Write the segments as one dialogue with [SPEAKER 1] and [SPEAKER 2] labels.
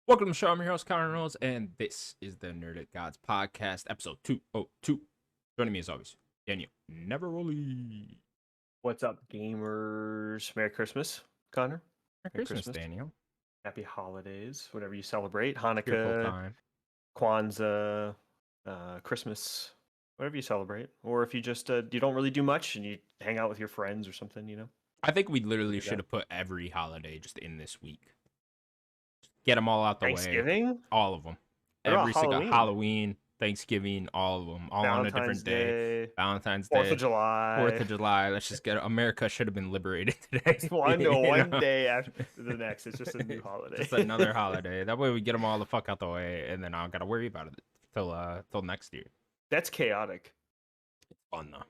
[SPEAKER 1] Welcome to the show. I'm your host, Connor Knowles, and this is the Nerdic Gods Podcast, episode 202. Joining me as always, Daniel Neveroli.
[SPEAKER 2] What's up, gamers? Merry Christmas, Connor.
[SPEAKER 1] Merry Christmas, Daniel.
[SPEAKER 2] Happy holidays, whatever you celebrate.
[SPEAKER 1] Your full
[SPEAKER 2] Hanukkah,
[SPEAKER 1] time.
[SPEAKER 2] Kwanzaa, Christmas, whatever you celebrate. Or if you just you don't really do much and you hang out with your friends or something, you know.
[SPEAKER 1] I think we literally should have put every holiday just in this week. Get them all out the way.
[SPEAKER 2] Thanksgiving?
[SPEAKER 1] All of them.
[SPEAKER 2] What about
[SPEAKER 1] Every single
[SPEAKER 2] Halloween?
[SPEAKER 1] Halloween, Thanksgiving, all of them. All on a different day. Valentine's Day.
[SPEAKER 2] 4th of July.
[SPEAKER 1] 4th of July. Let's just get America should have been liberated today.
[SPEAKER 2] One day after the next. It's just a new holiday.
[SPEAKER 1] Just another holiday. That way we get them all the fuck out the way, and then I don't got to worry about it till next year.
[SPEAKER 2] That's chaotic.
[SPEAKER 1] It's fun, though.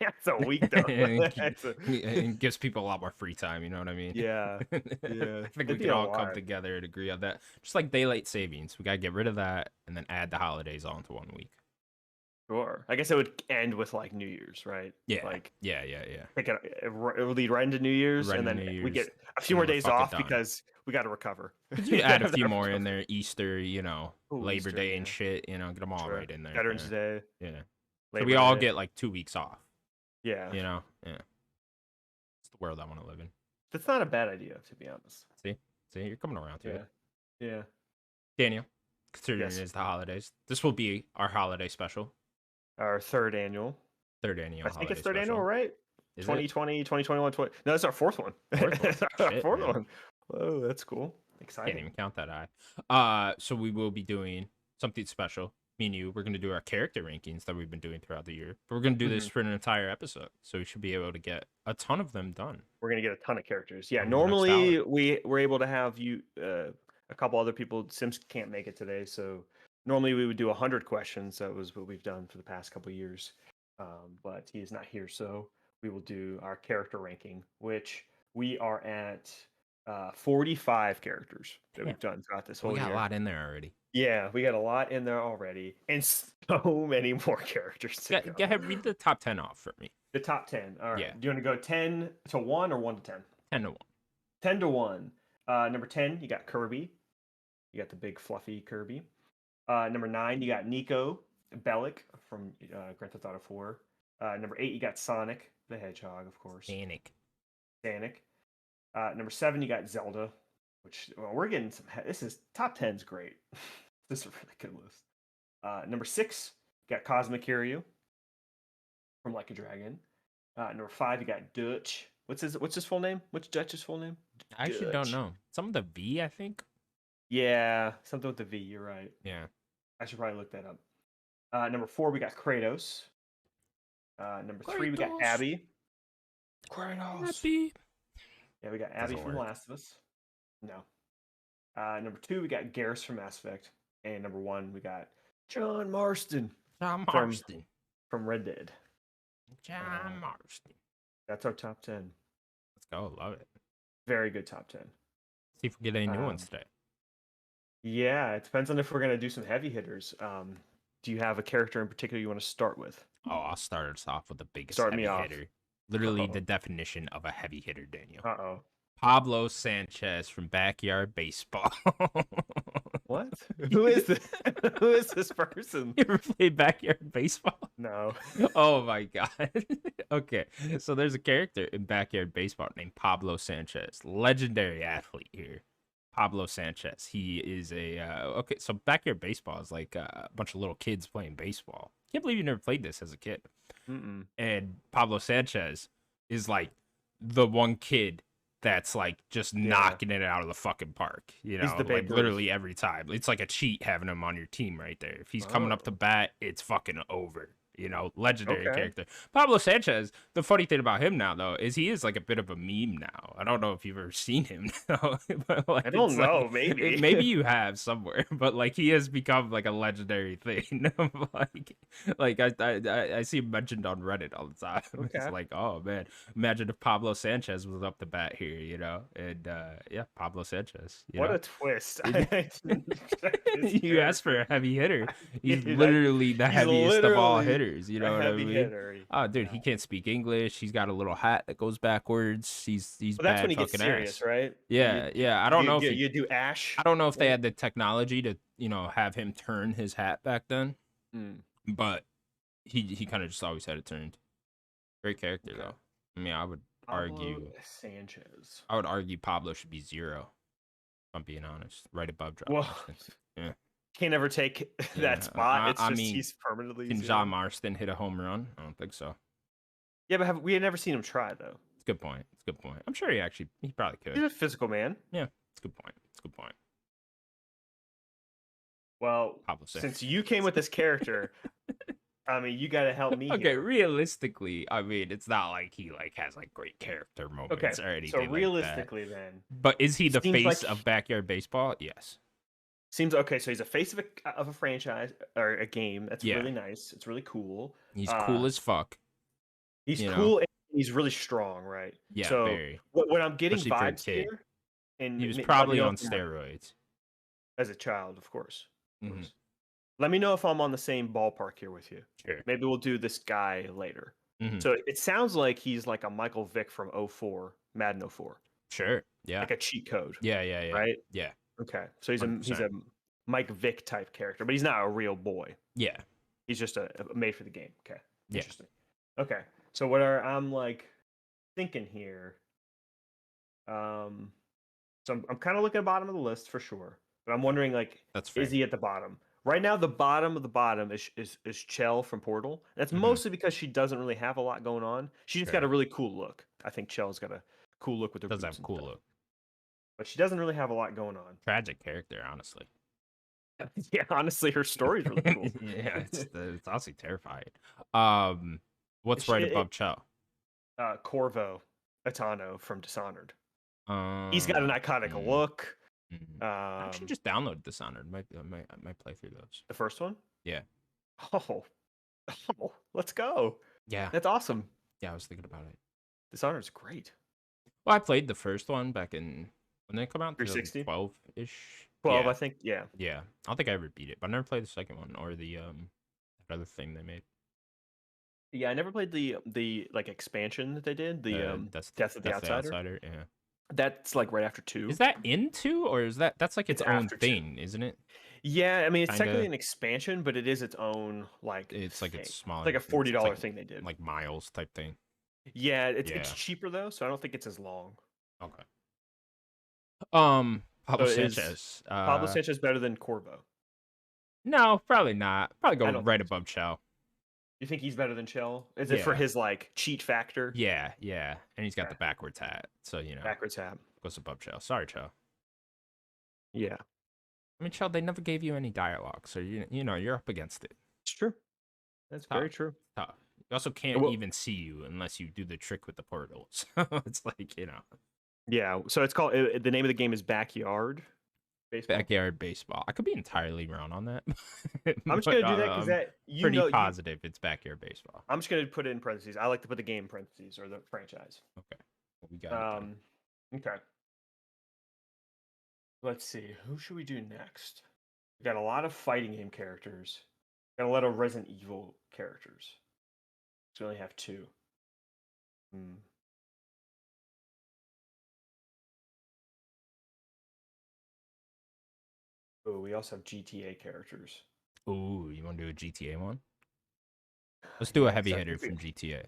[SPEAKER 2] That's a week, though.
[SPEAKER 1] It gives people a lot more free time, you know what I mean?
[SPEAKER 2] Yeah.
[SPEAKER 1] I think we can all come together and agree on that. Just like daylight savings. We got to get rid of that and then add the holidays on to 1 week.
[SPEAKER 2] Sure. I guess it would end with like New Year's, right?
[SPEAKER 1] Yeah.
[SPEAKER 2] Like
[SPEAKER 1] yeah.
[SPEAKER 2] it would lead right into New Year's, and then we get a few more days off because we got to recover.
[SPEAKER 1] You add a few more in there, Easter, Labor
[SPEAKER 2] Easter,
[SPEAKER 1] Day and shit, get them all right in there.
[SPEAKER 2] Veterans Day.
[SPEAKER 1] Yeah.
[SPEAKER 2] Labor
[SPEAKER 1] So we all
[SPEAKER 2] Day.
[SPEAKER 1] get like 2 weeks off.
[SPEAKER 2] Yeah.
[SPEAKER 1] Yeah. It's the world I want to live in.
[SPEAKER 2] That's not a bad idea, to be honest.
[SPEAKER 1] See, you're coming around to it.
[SPEAKER 2] Yeah.
[SPEAKER 1] Daniel, considering it is the holidays, this will be our holiday special.
[SPEAKER 2] Our third annual.
[SPEAKER 1] I
[SPEAKER 2] think it's third annual, right?
[SPEAKER 1] Is
[SPEAKER 2] 2020, 2021, 20. No, it's our fourth one. Fourth one. Oh, that's cool. Exciting.
[SPEAKER 1] Can't even count that high. So we will be doing something special. Me and you, we're going to do our character rankings that we've been doing throughout the year. But we're going to do this for an entire episode. So we should be able to get a ton of them done.
[SPEAKER 2] We're going to get a ton of characters. Yeah, normally we're able to have you, a couple other people. Sims can't make it today. So normally we would do 100 questions. That was what we've done for the past couple of years. But he is not here. So we will do our character ranking, which we are at 45 characters that we've done throughout this whole year.
[SPEAKER 1] We got a lot in there already.
[SPEAKER 2] Yeah, we got a lot in there already, and so many more characters.
[SPEAKER 1] Go ahead, read the top 10 off for me.
[SPEAKER 2] The top 10. All right.
[SPEAKER 1] Yeah.
[SPEAKER 2] Do you want to go 10 to 1 or 1 to 10?
[SPEAKER 1] 10 to 1.
[SPEAKER 2] 10 to 1. Number 10, you got Kirby. You got the big fluffy Kirby. Number 9, you got Nico Bellic from Grand Theft Auto 4. Number 8, you got Sonic the Hedgehog, of course.
[SPEAKER 1] Sonic.
[SPEAKER 2] Number 7, you got Zelda, which we're getting some. This is top 10's great. This is a really good list. Number 6, you got Cosmic Kiryu from Like a Dragon. Number 5, you got Dutch. What's his full name? What's Dutch's full name?
[SPEAKER 1] I actually don't know. Some of the V, I think.
[SPEAKER 2] Yeah, something with the V. You're right.
[SPEAKER 1] Yeah.
[SPEAKER 2] I should probably look that up. Number 4, we got Kratos. Number 3, we got Abby.
[SPEAKER 1] Abby.
[SPEAKER 2] Yeah, we got Abby from Last of Us. No. Number 2, we got Garrus from Mass Effect. And number 1, we got John Marston. From Red Dead.
[SPEAKER 1] John Marston.
[SPEAKER 2] That's our top 10.
[SPEAKER 1] Let's go. Love it.
[SPEAKER 2] Very good top 10.
[SPEAKER 1] See if we get any new ones today.
[SPEAKER 2] Yeah, it depends on if we're going to do some heavy hitters. Do you have a character in particular you want to start with?
[SPEAKER 1] Oh, I'll start us off with the biggest heavy hitter. Literally the definition of a heavy hitter, Daniel.
[SPEAKER 2] Uh-oh.
[SPEAKER 1] Pablo Sanchez from Backyard Baseball.
[SPEAKER 2] What? Who is this? Who is this person?
[SPEAKER 1] You ever played Backyard Baseball?
[SPEAKER 2] No.
[SPEAKER 1] Oh my god. Okay, so there's a character in Backyard Baseball named Pablo Sanchez. Legendary athlete here. Pablo Sanchez. He is okay, so Backyard Baseball is like a bunch of little kids playing baseball. Can't believe you never played this as a kid. And Pablo Sanchez is like the one kid that's like just knocking it out of the fucking park,
[SPEAKER 2] He's the
[SPEAKER 1] like literally every time. It's like a cheat having him on your team right there. If he's coming up to bat, it's fucking over. Legendary character. Pablo Sanchez, the funny thing about him now, though, is he is like a bit of a meme now. I don't know if you've ever seen him. But, like,
[SPEAKER 2] I don't know. Maybe.
[SPEAKER 1] Maybe you have somewhere. But, like, he has become, like, a legendary thing. like I see him mentioned on Reddit all the time. Okay. It's like, oh, man. Imagine if Pablo Sanchez was up to bat here, And, Pablo Sanchez.
[SPEAKER 2] What a twist.
[SPEAKER 1] You asked for a heavy hitter. He's literally the heaviest of all hitters. hitters. You
[SPEAKER 2] A
[SPEAKER 1] know what I
[SPEAKER 2] heavy
[SPEAKER 1] mean?
[SPEAKER 2] hitter.
[SPEAKER 1] Oh, dude, he
[SPEAKER 2] Yeah.
[SPEAKER 1] can't speak English. He's got a little hat that goes backwards. He's
[SPEAKER 2] Well, that's when
[SPEAKER 1] bad
[SPEAKER 2] he gets
[SPEAKER 1] fucking
[SPEAKER 2] serious,
[SPEAKER 1] ass.
[SPEAKER 2] right?
[SPEAKER 1] Yeah, yeah. I don't know if he.
[SPEAKER 2] You do Ash.
[SPEAKER 1] I don't know if they
[SPEAKER 2] Right?
[SPEAKER 1] had the technology to, have him turn his hat back then,
[SPEAKER 2] Mm,
[SPEAKER 1] but he kind of just always had it turned. Great character
[SPEAKER 2] okay.
[SPEAKER 1] though. I mean,
[SPEAKER 2] Pablo Sanchez.
[SPEAKER 1] I would argue Pablo should be 0. If I'm being honest, right above John
[SPEAKER 2] Well,
[SPEAKER 1] Marston. Yeah,
[SPEAKER 2] can't ever take that
[SPEAKER 1] yeah.
[SPEAKER 2] spot. It's
[SPEAKER 1] I
[SPEAKER 2] just
[SPEAKER 1] mean,
[SPEAKER 2] he's permanently
[SPEAKER 1] can John
[SPEAKER 2] 0.
[SPEAKER 1] Marston hit a home run? I don't think so.
[SPEAKER 2] Yeah, but we had never seen him try though.
[SPEAKER 1] It's a good point. It's a good point. I'm sure he probably could.
[SPEAKER 2] He's a physical man.
[SPEAKER 1] Yeah, it's a good point. It's a good point.
[SPEAKER 2] Well,
[SPEAKER 1] Pablo Sanchez.
[SPEAKER 2] since you came with this character, I mean, you got to help me.
[SPEAKER 1] Okay,
[SPEAKER 2] here.
[SPEAKER 1] realistically, I mean, it's not like he has great character moments or anything.
[SPEAKER 2] So realistically, then,
[SPEAKER 1] but is he the face
[SPEAKER 2] like
[SPEAKER 1] of backyard baseball? Yes.
[SPEAKER 2] Seems okay. So he's a face of a franchise or a game. That's
[SPEAKER 1] Yeah.
[SPEAKER 2] really nice. It's really cool.
[SPEAKER 1] He's cool as fuck.
[SPEAKER 2] He's cool and he's really strong, right?
[SPEAKER 1] Yeah,
[SPEAKER 2] so
[SPEAKER 1] very.
[SPEAKER 2] What I'm getting
[SPEAKER 1] Especially for a
[SPEAKER 2] vibes
[SPEAKER 1] kid.
[SPEAKER 2] here, and
[SPEAKER 1] He was probably on steroids.
[SPEAKER 2] as a child, of course.
[SPEAKER 1] Mhm.
[SPEAKER 2] Let me know if I'm on the same ballpark here with you.
[SPEAKER 1] Sure.
[SPEAKER 2] Maybe we'll do this guy later.
[SPEAKER 1] Mhm.
[SPEAKER 2] So it sounds like he's like a Michael Vick from 04, Madden 04.
[SPEAKER 1] Sure. Yeah.
[SPEAKER 2] Like a cheat code.
[SPEAKER 1] Yeah. Right? Yeah.
[SPEAKER 2] Okay. So he's
[SPEAKER 1] 100%.
[SPEAKER 2] a Mike Vick type character, but he's not a real boy.
[SPEAKER 1] Yeah.
[SPEAKER 2] He's just a made for the game. Okay.
[SPEAKER 1] Yeah.
[SPEAKER 2] Interesting. Okay. So I'm like thinking here. So I'm kind of looking at the bottom of the list for sure, but I'm wondering
[SPEAKER 1] That's fair.
[SPEAKER 2] is he at the bottom? Right now, the bottom of the bottom is Chell from Portal. That's
[SPEAKER 1] Mhm.
[SPEAKER 2] mostly because she doesn't really have a lot going on. She just got a really cool look. I think Chell's got a cool look with her.
[SPEAKER 1] Does
[SPEAKER 2] boots
[SPEAKER 1] have a
[SPEAKER 2] and
[SPEAKER 1] cool
[SPEAKER 2] stuff.
[SPEAKER 1] look.
[SPEAKER 2] But she doesn't really have a lot going on.
[SPEAKER 1] Tragic character, honestly.
[SPEAKER 2] Yeah, honestly, her story's really cool.
[SPEAKER 1] Yeah, it's honestly terrifying. What's right above Cho?
[SPEAKER 2] Corvo Atano from Dishonored.
[SPEAKER 1] He's
[SPEAKER 2] He's got an iconic look.
[SPEAKER 1] I actually just downloaded Dishonored. I might play through those.
[SPEAKER 2] The first one?
[SPEAKER 1] Yeah.
[SPEAKER 2] Oh, let's go.
[SPEAKER 1] Yeah.
[SPEAKER 2] That's awesome.
[SPEAKER 1] Yeah, I was thinking about it.
[SPEAKER 2] Dishonored's great.
[SPEAKER 1] Well, I played the first one back in when they come out,
[SPEAKER 2] 360,
[SPEAKER 1] 12-ish.
[SPEAKER 2] 12,
[SPEAKER 1] yeah.
[SPEAKER 2] I think. Yeah.
[SPEAKER 1] Yeah, I don't think I ever beat it, but I never played the second one or the that other thing they made.
[SPEAKER 2] Yeah, I never played the like expansion that they did. The Death of the Outsider.
[SPEAKER 1] Yeah.
[SPEAKER 2] That's like right after 2.
[SPEAKER 1] Is that in 2 or is that's like its own
[SPEAKER 2] after 2.
[SPEAKER 1] thing, isn't it?
[SPEAKER 2] Yeah, I mean it's
[SPEAKER 1] Kinda.
[SPEAKER 2] technically an expansion, but it is its own like.
[SPEAKER 1] It's like
[SPEAKER 2] thing.
[SPEAKER 1] it's smaller.
[SPEAKER 2] It's like a $40 thing they did.
[SPEAKER 1] Like Miles type thing.
[SPEAKER 2] Yeah, it's cheaper though, so I don't think it's as long.
[SPEAKER 1] Okay. Pablo
[SPEAKER 2] So
[SPEAKER 1] Sanchez.
[SPEAKER 2] Pablo Sanchez better than Corvo?
[SPEAKER 1] No, probably not. Probably go right
[SPEAKER 2] think so.
[SPEAKER 1] above Chell.
[SPEAKER 2] You think he's better than Chell? Is it for his like cheat factor?
[SPEAKER 1] Yeah, and he's got the backwards hat, so
[SPEAKER 2] backwards hat
[SPEAKER 1] goes above Chell. Sorry, Chell.
[SPEAKER 2] Yeah,
[SPEAKER 1] I mean, Chell, they never gave you any dialogue, so you're up against it.
[SPEAKER 2] it's true. That's very true.
[SPEAKER 1] Tough. You also can't even see you unless you do the trick with the portals. It's like
[SPEAKER 2] Yeah, so it's called. The name of the game is Backyard Baseball.
[SPEAKER 1] Backyard baseball. I could be entirely wrong on that.
[SPEAKER 2] I'm just gonna do that because
[SPEAKER 1] pretty positive it's backyard baseball.
[SPEAKER 2] I'm just gonna put it in parentheses. I like to put the game in parentheses or the franchise.
[SPEAKER 1] Okay, well, we got it.
[SPEAKER 2] Okay. Let's see. Who should we do next? We got a lot of fighting game characters. Got a lot of Resident Evil characters. So we only have 2. Oh, we also have GTA characters.
[SPEAKER 1] Ooh, you want to do a GTA one? Let's do a heavy hitter from GTA.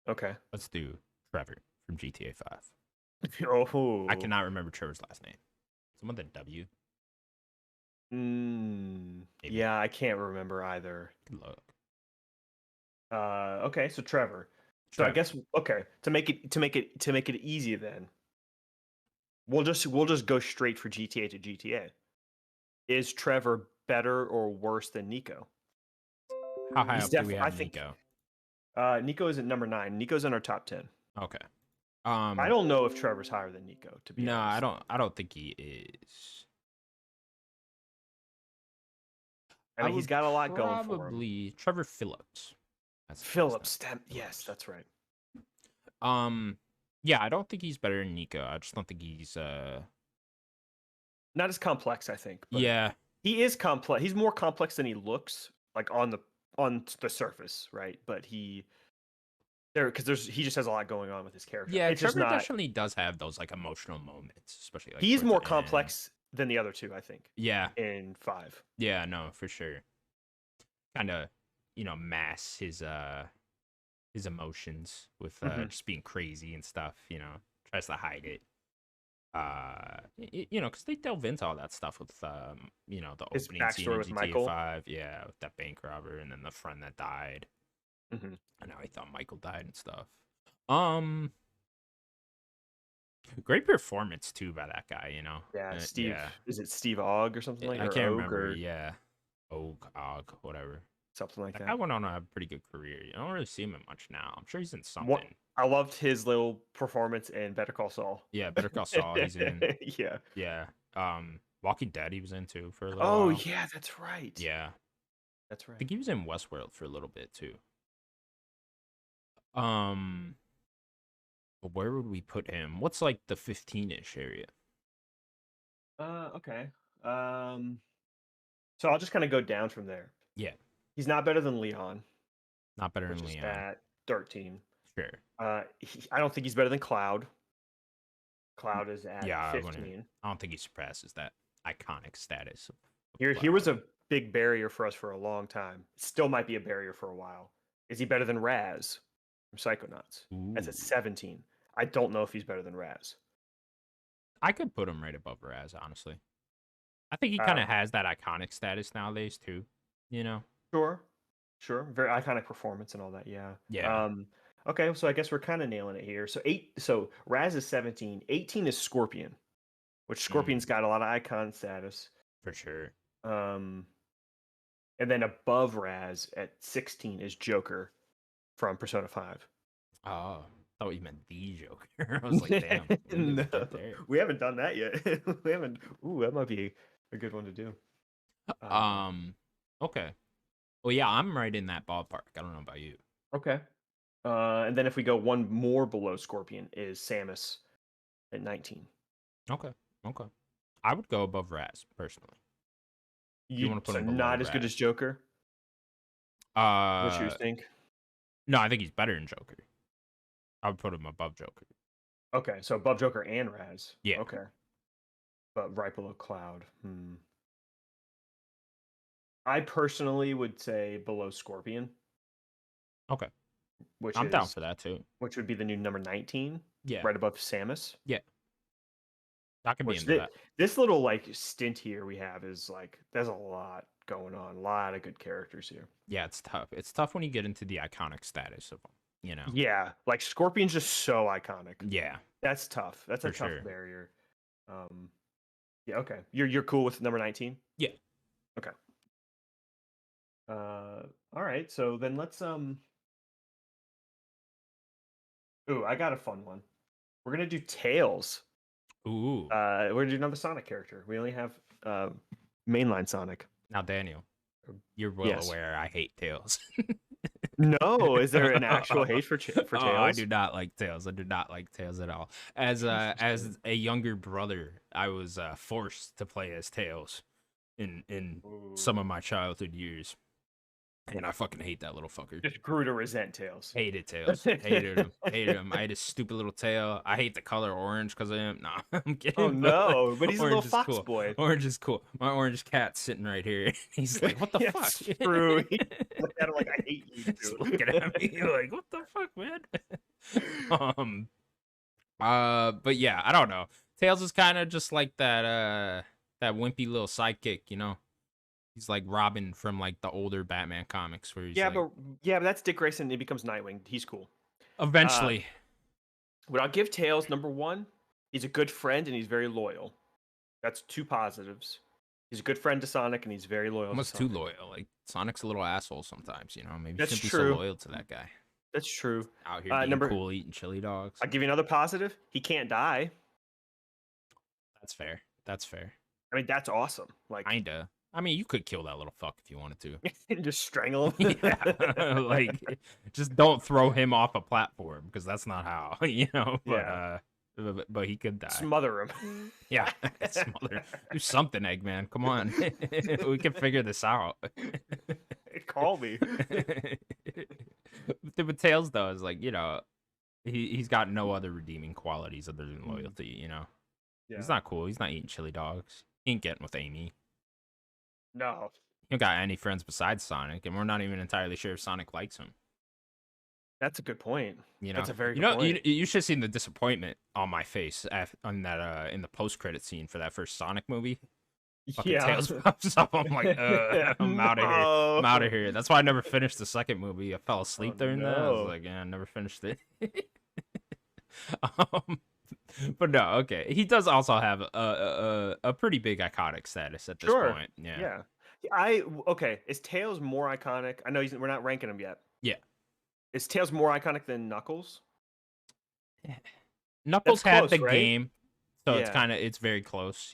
[SPEAKER 2] Okay.
[SPEAKER 1] Let's do Trevor from GTA 5.
[SPEAKER 2] Oh.
[SPEAKER 1] I cannot remember Trevor's last name. Someone with a W.
[SPEAKER 2] Yeah, I can't remember either.
[SPEAKER 1] Good luck.
[SPEAKER 2] Okay, so Trevor. So I guess to make it easy then. We'll just go straight for GTA to GTA. Is Trevor better or worse than Nico?
[SPEAKER 1] How high up do we have Nico?
[SPEAKER 2] Nico is at number 9. Nico's in our top 10.
[SPEAKER 1] Okay.
[SPEAKER 2] I don't know if Trevor's higher than Nico, to be honest.
[SPEAKER 1] No, I don't think he is.
[SPEAKER 2] I mean, he's got a lot going for him.
[SPEAKER 1] Probably Trevor Phillips.
[SPEAKER 2] Phillips. Yes, that's right.
[SPEAKER 1] Yeah, I don't think he's better than Nico. I just don't think he's
[SPEAKER 2] not as complex, I think. But
[SPEAKER 1] yeah,
[SPEAKER 2] he is complex. He's more complex than he looks, like on on the surface, right? But he he just has a lot going on with his character.
[SPEAKER 1] Yeah,
[SPEAKER 2] It's just
[SPEAKER 1] Trevor
[SPEAKER 2] not.
[SPEAKER 1] definitely does have those like emotional moments, especially like
[SPEAKER 2] He's
[SPEAKER 1] towards
[SPEAKER 2] more
[SPEAKER 1] the end.
[SPEAKER 2] complex than the other two, I think.
[SPEAKER 1] Yeah,
[SPEAKER 2] In 5.
[SPEAKER 1] yeah, no, for sure. Kind of, mask his emotions with
[SPEAKER 2] Hmm.
[SPEAKER 1] just being crazy and stuff. Tries to hide it. Because they delve into all that stuff with the
[SPEAKER 2] His
[SPEAKER 1] opening scene
[SPEAKER 2] backstory
[SPEAKER 1] in
[SPEAKER 2] with
[SPEAKER 1] GTA
[SPEAKER 2] Michael.
[SPEAKER 1] 5. Yeah, with that bank robber and then the friend that died.
[SPEAKER 2] Hmm.
[SPEAKER 1] And now he thought Michael died and stuff. Um, Great performance too by that guy.
[SPEAKER 2] Yeah, Steve.
[SPEAKER 1] Yeah,
[SPEAKER 2] Is it Steve Ogg or something like,
[SPEAKER 1] I
[SPEAKER 2] or
[SPEAKER 1] can't
[SPEAKER 2] Og
[SPEAKER 1] remember.
[SPEAKER 2] or
[SPEAKER 1] Yeah, Og, whatever.
[SPEAKER 2] something like
[SPEAKER 1] That guy
[SPEAKER 2] that?
[SPEAKER 1] went on a pretty good career. You don't really see him in much now. I'm sure he's in
[SPEAKER 2] What
[SPEAKER 1] something.
[SPEAKER 2] I loved his little performance in Better Call Saul.
[SPEAKER 1] Yeah, Better Call Saul. He's in.
[SPEAKER 2] Yeah.
[SPEAKER 1] Yeah. Walking Dead. He was in too for a little
[SPEAKER 2] Oh
[SPEAKER 1] while.
[SPEAKER 2] yeah, that's right.
[SPEAKER 1] Yeah,
[SPEAKER 2] That's
[SPEAKER 1] I
[SPEAKER 2] right.
[SPEAKER 1] think he was in Westworld for a little bit too. Um, but where would we put him? What's like the 15-ish area?
[SPEAKER 2] Okay. Um, so I'll just kind of go down from there.
[SPEAKER 1] Yeah,
[SPEAKER 2] He's not better than Leon,
[SPEAKER 1] not better
[SPEAKER 2] which
[SPEAKER 1] than
[SPEAKER 2] is
[SPEAKER 1] Leon.
[SPEAKER 2] at 13.
[SPEAKER 1] Sure.
[SPEAKER 2] I don't think he's better than Cloud. Cloud is at
[SPEAKER 1] Yeah, I wouldn't.
[SPEAKER 2] 15.
[SPEAKER 1] I don't think he surpasses that iconic status of
[SPEAKER 2] Here was
[SPEAKER 1] Cloud.
[SPEAKER 2] a big barrier for us for a long time. Still might be a barrier for a while. Is he better than Raz from Psychonauts? That's
[SPEAKER 1] Ooh,
[SPEAKER 2] at 17. I don't know if he's better than Raz.
[SPEAKER 1] I could put him right above Raz, honestly. I think he kind
[SPEAKER 2] Uh,
[SPEAKER 1] of has that iconic status nowadays too. You know?
[SPEAKER 2] sure, sure. Very iconic performance and all that. Yeah.
[SPEAKER 1] Yeah.
[SPEAKER 2] Okay, so I guess we're kind of nailing it here. So Raz is 17. 18 is Scorpion, which
[SPEAKER 1] Mm,
[SPEAKER 2] Scorpion's got a lot of icon status.
[SPEAKER 1] for sure.
[SPEAKER 2] Um, and then above Raz at 16 is Joker from Persona 5.
[SPEAKER 1] Oh, I thought you meant the Joker. I was like, damn, when did we
[SPEAKER 2] No,
[SPEAKER 1] get there?
[SPEAKER 2] we haven't done that yet. We haven't. Ooh, that might be a good one to do.
[SPEAKER 1] Um, okay. Well, yeah, I'm right in that ballpark. I don't know about you.
[SPEAKER 2] Okay. And then if we go one more below Scorpion is Samus at 19.
[SPEAKER 1] Okay. Okay. I would go above Raz personally. If you want to put
[SPEAKER 2] So
[SPEAKER 1] him below
[SPEAKER 2] not as good as
[SPEAKER 1] Raz.
[SPEAKER 2] Joker. What you
[SPEAKER 1] Uh,
[SPEAKER 2] think?
[SPEAKER 1] no, I think he's better than Joker. I would put him above Joker.
[SPEAKER 2] Okay, so above Joker and Raz.
[SPEAKER 1] Yeah.
[SPEAKER 2] Okay, but right below Cloud. I personally would say below Scorpion,
[SPEAKER 1] Okay.
[SPEAKER 2] which
[SPEAKER 1] I'm down
[SPEAKER 2] is
[SPEAKER 1] for that too.
[SPEAKER 2] which would be the new number 19,
[SPEAKER 1] Yeah.
[SPEAKER 2] right above Samus.
[SPEAKER 1] Yeah. I could be
[SPEAKER 2] Which
[SPEAKER 1] into that.
[SPEAKER 2] this little like stint here we have is like there's a lot going on, a lot of good characters here.
[SPEAKER 1] Yeah, it's tough. It's tough when you get into the iconic status of them.
[SPEAKER 2] Yeah, like Scorpion's just so iconic.
[SPEAKER 1] Yeah,
[SPEAKER 2] That's tough. That's a
[SPEAKER 1] for
[SPEAKER 2] tough
[SPEAKER 1] sure.
[SPEAKER 2] barrier. Yeah, okay. You're cool with number 19?
[SPEAKER 1] Yeah.
[SPEAKER 2] Okay. All right. So then let's ooh, I got a fun one. We're gonna do Tails.
[SPEAKER 1] Ooh.
[SPEAKER 2] We're gonna do another Sonic character. We only have mainline Sonic.
[SPEAKER 1] Now, Daniel, you're well
[SPEAKER 2] Yes.
[SPEAKER 1] aware I hate Tails.
[SPEAKER 2] No, is there an actual hate for
[SPEAKER 1] Oh,
[SPEAKER 2] Tails?
[SPEAKER 1] I do not like Tails. I do not like Tails at all. As
[SPEAKER 2] Interesting.
[SPEAKER 1] a younger brother, I was forced to play as Tails in some of
[SPEAKER 2] Ooh.
[SPEAKER 1] my childhood years, and I fucking hate that little fucker.
[SPEAKER 2] Just grew to resent Tails.
[SPEAKER 1] Hated Tails. Hated him. Hated him. I had his stupid little tail. I hate the color orange because of him. Nah, I'm
[SPEAKER 2] Oh
[SPEAKER 1] kidding. But like,
[SPEAKER 2] no, but he's a little
[SPEAKER 1] orange is
[SPEAKER 2] fox
[SPEAKER 1] cool.
[SPEAKER 2] boy.
[SPEAKER 1] Orange is cool. My orange cat's sitting right here. He's like, what the
[SPEAKER 2] Yeah,
[SPEAKER 1] fuck?
[SPEAKER 2] it's true. He looked at him like I hate you
[SPEAKER 1] He's
[SPEAKER 2] too.
[SPEAKER 1] looking at me like, what the fuck, man? But yeah, I don't know. Tails is kind of just like that wimpy little sidekick. He's like Robin from like the older Batman comics where he's
[SPEAKER 2] Yeah,
[SPEAKER 1] like
[SPEAKER 2] but that's Dick Grayson. He becomes Nightwing. He's cool.
[SPEAKER 1] eventually.
[SPEAKER 2] But I'll give Tails number one. He's a good friend and he's very loyal. That's two positives. He's a good friend to Sonic and he's very loyal.
[SPEAKER 1] Almost
[SPEAKER 2] to
[SPEAKER 1] too
[SPEAKER 2] Sonic.
[SPEAKER 1] loyal. Like Sonic's a little asshole sometimes, Maybe
[SPEAKER 2] That's
[SPEAKER 1] you shouldn't be
[SPEAKER 2] true.
[SPEAKER 1] so loyal to that guy.
[SPEAKER 2] That's true.
[SPEAKER 1] Out here being
[SPEAKER 2] Number.
[SPEAKER 1] cool, eating chili dogs.
[SPEAKER 2] I'll give you another positive. He can't die.
[SPEAKER 1] That's fair. That's fair.
[SPEAKER 2] I mean, that's awesome. Like,
[SPEAKER 1] Kinda. I mean, you could kill that little fuck if you wanted to.
[SPEAKER 2] just strangle him.
[SPEAKER 1] Yeah, like just don't throw him off a platform because that's not how, But
[SPEAKER 2] Yeah.
[SPEAKER 1] but he could die.
[SPEAKER 2] Smother him.
[SPEAKER 1] Yeah, smother. Do something, Eggman. Come on, we can figure this out.
[SPEAKER 2] call me.
[SPEAKER 1] But Tails though is like, he's got no other redeeming qualities other than loyalty.
[SPEAKER 2] Yeah.
[SPEAKER 1] He's not cool. He's not eating chili dogs. He ain't getting with Amy.
[SPEAKER 2] No.
[SPEAKER 1] He don't got any friends besides Sonic, and we're not even entirely sure if Sonic likes him.
[SPEAKER 2] That's a good point.
[SPEAKER 1] You know,
[SPEAKER 2] that's a very good point.
[SPEAKER 1] You should have seen the disappointment on my face on that in the post-credit scene for that first Sonic movie. Fucking Tails pops up. I'm like, I'm out of here. I'm out of here. That's why I never finished the second movie. I fell asleep during that. I was like, yeah, I never finished it. But no, okay. He does also have a pretty big iconic status at this point. Yeah.
[SPEAKER 2] Okay. Is Tails more iconic? I know we're not ranking him yet.
[SPEAKER 1] Yeah.
[SPEAKER 2] Is Tails more iconic than Knuckles?
[SPEAKER 1] Knuckles
[SPEAKER 2] That's
[SPEAKER 1] had
[SPEAKER 2] close,
[SPEAKER 1] the
[SPEAKER 2] right?
[SPEAKER 1] game, so it's very close,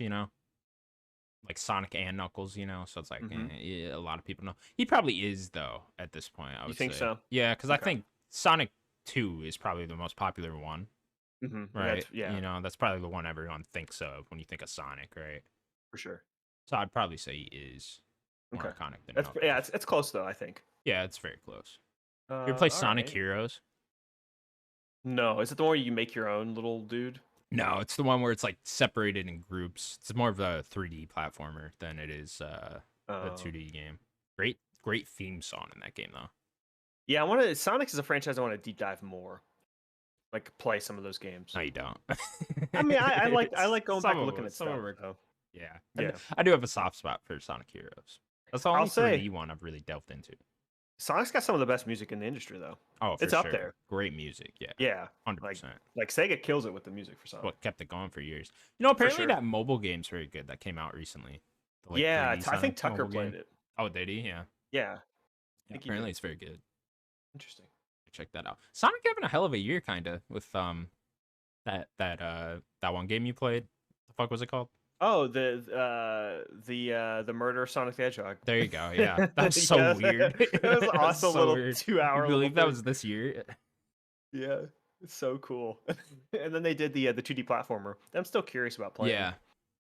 [SPEAKER 1] like Sonic and Knuckles, so it's like a lot of people know. He probably is though at this point. I would
[SPEAKER 2] think
[SPEAKER 1] say.
[SPEAKER 2] So?
[SPEAKER 1] Yeah, because I think Sonic 2 is probably the most popular one. Right? That's probably the one everyone thinks of when you think of Sonic, right?
[SPEAKER 2] For sure.
[SPEAKER 1] So I'd probably say he is more iconic than Knuckles.
[SPEAKER 2] Yeah, it's close though, I think.
[SPEAKER 1] Yeah, it's very close. You ever play Sonic Heroes?
[SPEAKER 2] No, is it the one where you make your own little dude?
[SPEAKER 1] No, it's the one where it's like separated in groups. It's more of a 3D platformer than it is a 2D game. Great theme song in that game though.
[SPEAKER 2] Yeah, Sonic is a franchise I want to deep dive more. Like play some of those games.
[SPEAKER 1] No, you don't.
[SPEAKER 2] I mean, I like going back and looking at stuff.
[SPEAKER 1] Yeah. I do have a soft spot for Sonic Heroes. That's the only 3D one I've really delved into.
[SPEAKER 2] Sonic's got some of the best music in the industry, though.
[SPEAKER 1] Oh,
[SPEAKER 2] it's up there.
[SPEAKER 1] Great music, yeah.
[SPEAKER 2] Yeah,
[SPEAKER 1] 100%.
[SPEAKER 2] Like Sega kills it with the music for Sonic.
[SPEAKER 1] What kept it going for years. Apparently that mobile game's very good that came out recently.
[SPEAKER 2] I think Tucker played it.
[SPEAKER 1] Oh, did he? Yeah.
[SPEAKER 2] Yeah.
[SPEAKER 1] Apparently it's very good.
[SPEAKER 2] Interesting.
[SPEAKER 1] Check that out. Sonic having a hell of a year, kind of, with that one game you played. The fuck was it called?
[SPEAKER 2] Oh, the murder of Sonic the Hedgehog.
[SPEAKER 1] There you go. Yeah, that's so weird.
[SPEAKER 2] It was an awesome little 2-hour.
[SPEAKER 1] I believe that was this year.
[SPEAKER 2] Yeah, it's so cool. And then they did the 2D platformer. I'm still curious about playing.
[SPEAKER 1] Yeah.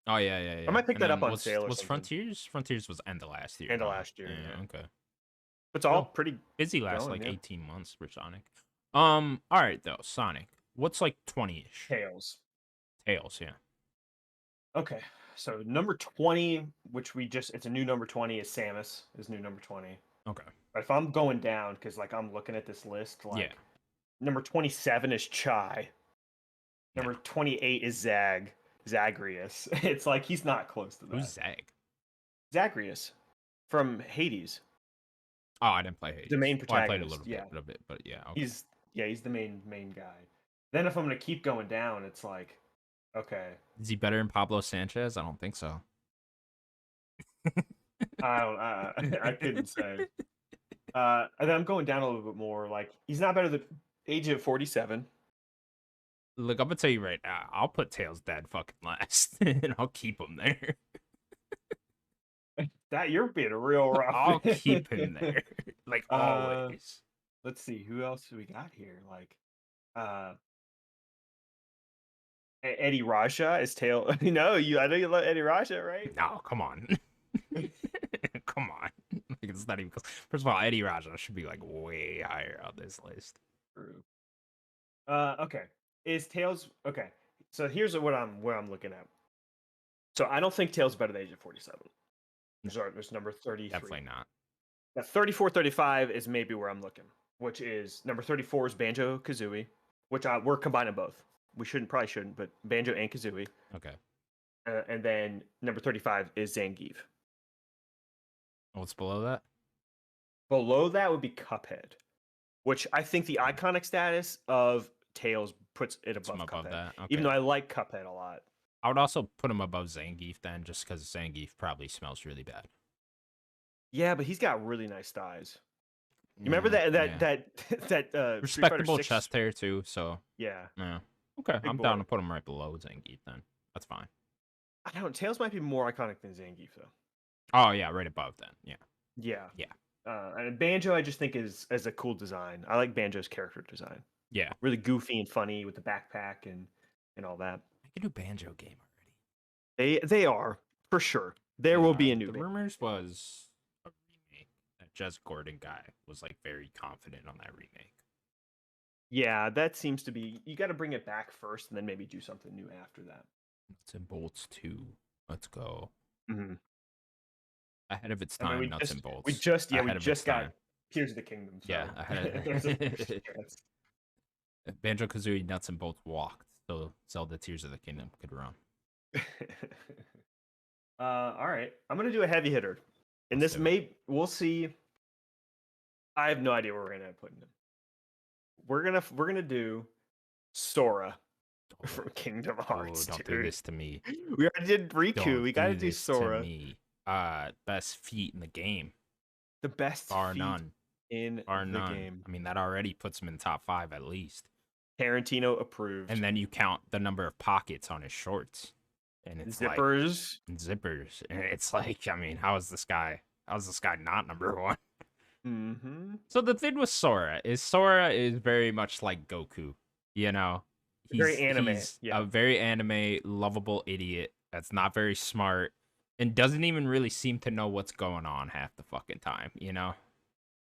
[SPEAKER 1] Oh yeah.
[SPEAKER 2] I might pick that up on sale.
[SPEAKER 1] Was Frontiers? Frontiers was end of last year.
[SPEAKER 2] End of last year. Yeah.
[SPEAKER 1] Okay.
[SPEAKER 2] It's all pretty
[SPEAKER 1] busy. Last 18 months for Sonic. All right though. Sonic. What's like 20-ish?
[SPEAKER 2] Tails,
[SPEAKER 1] yeah.
[SPEAKER 2] Okay, so number 20, which it's a new number 20, is Samus, is new number 20.
[SPEAKER 1] Okay.
[SPEAKER 2] But if I'm going down, because like I'm looking at this list, number 27 is Chai. Number 28 is Zagreus. It's like he's not close to that.
[SPEAKER 1] Who's Zag?
[SPEAKER 2] Zagreus from Hades.
[SPEAKER 1] Oh, I didn't play Hades.
[SPEAKER 2] The main protagonist.
[SPEAKER 1] I played a little bit, but yeah. Okay.
[SPEAKER 2] He's the main guy. Then if I'm gonna keep going down, it's like, okay.
[SPEAKER 1] Is he better than Pablo Sanchez? I don't think so.
[SPEAKER 2] I couldn't say. And then I'm going down a little bit more. Like he's not better than Agent 47.
[SPEAKER 1] Look, I'm gonna tell you right now. I'll put Tails dead fucking last, and I'll keep him there.
[SPEAKER 2] That you're being real rough.
[SPEAKER 1] I'll keep him there, like always.
[SPEAKER 2] Let's see who else do we got here. Like, Eddie Raja is Tail. I know you love Eddie Raja, right?
[SPEAKER 1] No, come on. Come on. Like, it's not even close. First of all, Eddie Raja should be like way higher on this list.
[SPEAKER 2] True. Okay. Is Tails okay? So here's where I'm looking at. So I don't think Tails better than Agent 47. There's number 33.
[SPEAKER 1] Definitely not.
[SPEAKER 2] Now 34, 35 is maybe where I'm looking, which is number 34 is Banjo Kazooie, which we're combining both. We probably shouldn't, but Banjo and Kazooie.
[SPEAKER 1] Okay.
[SPEAKER 2] And then number 35 is Zangief.
[SPEAKER 1] What's below that?
[SPEAKER 2] Below that would be Cuphead, which I think the iconic status of Tails puts it above Cuphead. That. Okay. Even though I like Cuphead a lot.
[SPEAKER 1] I would also put him above Zangief then, just because Zangief probably smells really bad.
[SPEAKER 2] Yeah, but he's got really nice thighs. You remember that
[SPEAKER 1] respectable chest hair too? So
[SPEAKER 2] yeah.
[SPEAKER 1] Okay, I'm down to put him right below Zangief then. That's fine.
[SPEAKER 2] I don't. Tails might be more iconic than Zangief though.
[SPEAKER 1] Oh yeah, right above then. Yeah.
[SPEAKER 2] And Banjo, I just think is a cool design. I like Banjo's character design.
[SPEAKER 1] Yeah,
[SPEAKER 2] really goofy and funny with the backpack and all that.
[SPEAKER 1] I could do Banjo game already.
[SPEAKER 2] They are for sure. There will be a new.
[SPEAKER 1] The rumors was a remake that Jez Gordon guy was like very confident on that remake.
[SPEAKER 2] Yeah, that seems to be. You got to bring it back first, and then maybe do something new after that.
[SPEAKER 1] Nuts and Bolts 2. Let's go.
[SPEAKER 2] Mm-hmm.
[SPEAKER 1] Ahead of its time, Nuts and Bolts.
[SPEAKER 2] We just got Tears of the Kingdom. So
[SPEAKER 1] Yeah, Banjo-Kazooie, Nuts and Bolts walked, so Zelda Tears of the Kingdom could run.
[SPEAKER 2] All right, I'm gonna do a heavy hitter, and we'll see. I have no idea where we're gonna put him. We're gonna do Sora from Kingdom Hearts.
[SPEAKER 1] Don't do this to me.
[SPEAKER 2] We already did Riku. We gotta do Sora.
[SPEAKER 1] To me. Best feat in the game.
[SPEAKER 2] The best
[SPEAKER 1] bar
[SPEAKER 2] feat
[SPEAKER 1] none
[SPEAKER 2] in
[SPEAKER 1] bar
[SPEAKER 2] the
[SPEAKER 1] none.
[SPEAKER 2] game.
[SPEAKER 1] I mean, that already puts him in top 5 at least.
[SPEAKER 2] Tarantino approved.
[SPEAKER 1] And then you count the number of pockets on his shorts, and it's
[SPEAKER 2] zippers.
[SPEAKER 1] And zippers. And it's like, I mean, how is this guy not number 1?
[SPEAKER 2] Mm-hmm.
[SPEAKER 1] So the thing with Sora is very much like Goku. You know,
[SPEAKER 2] he's very anime.
[SPEAKER 1] He's a very anime, lovable idiot that's not very smart and doesn't even really seem to know what's going on half the fucking time. You know,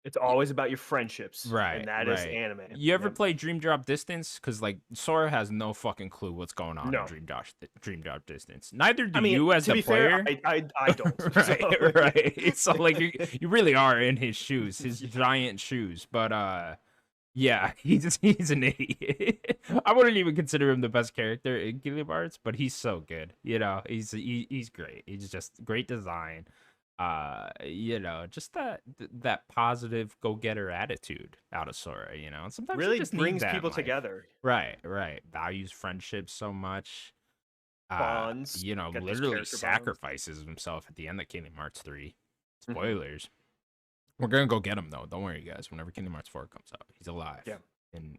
[SPEAKER 2] it's always about your friendships,
[SPEAKER 1] right?
[SPEAKER 2] And that is anime.
[SPEAKER 1] You ever play Dream Drop Distance? Because like Sora has no fucking clue what's going on in Dream Drop Distance. Neither do you as a player.
[SPEAKER 2] Fair, I don't.
[SPEAKER 1] Right, right. So like you really are in his shoes, his giant shoes. But yeah, he's an idiot. I wouldn't even consider him the best character in Kingdom Hearts, but he's so good. You know, he's great. He's just great design. You know, just that positive go-getter attitude out of Sora, you know. And sometimes
[SPEAKER 2] really
[SPEAKER 1] it just
[SPEAKER 2] brings people together.
[SPEAKER 1] Right. Values friendship so much.
[SPEAKER 2] Bonds.
[SPEAKER 1] You know, literally sacrifices himself at the end of Kingdom Hearts 3. Spoilers. Mm-hmm. We're gonna go get him though. Don't worry, guys. Whenever Kingdom Hearts 4 comes out, he's alive.
[SPEAKER 2] Yeah.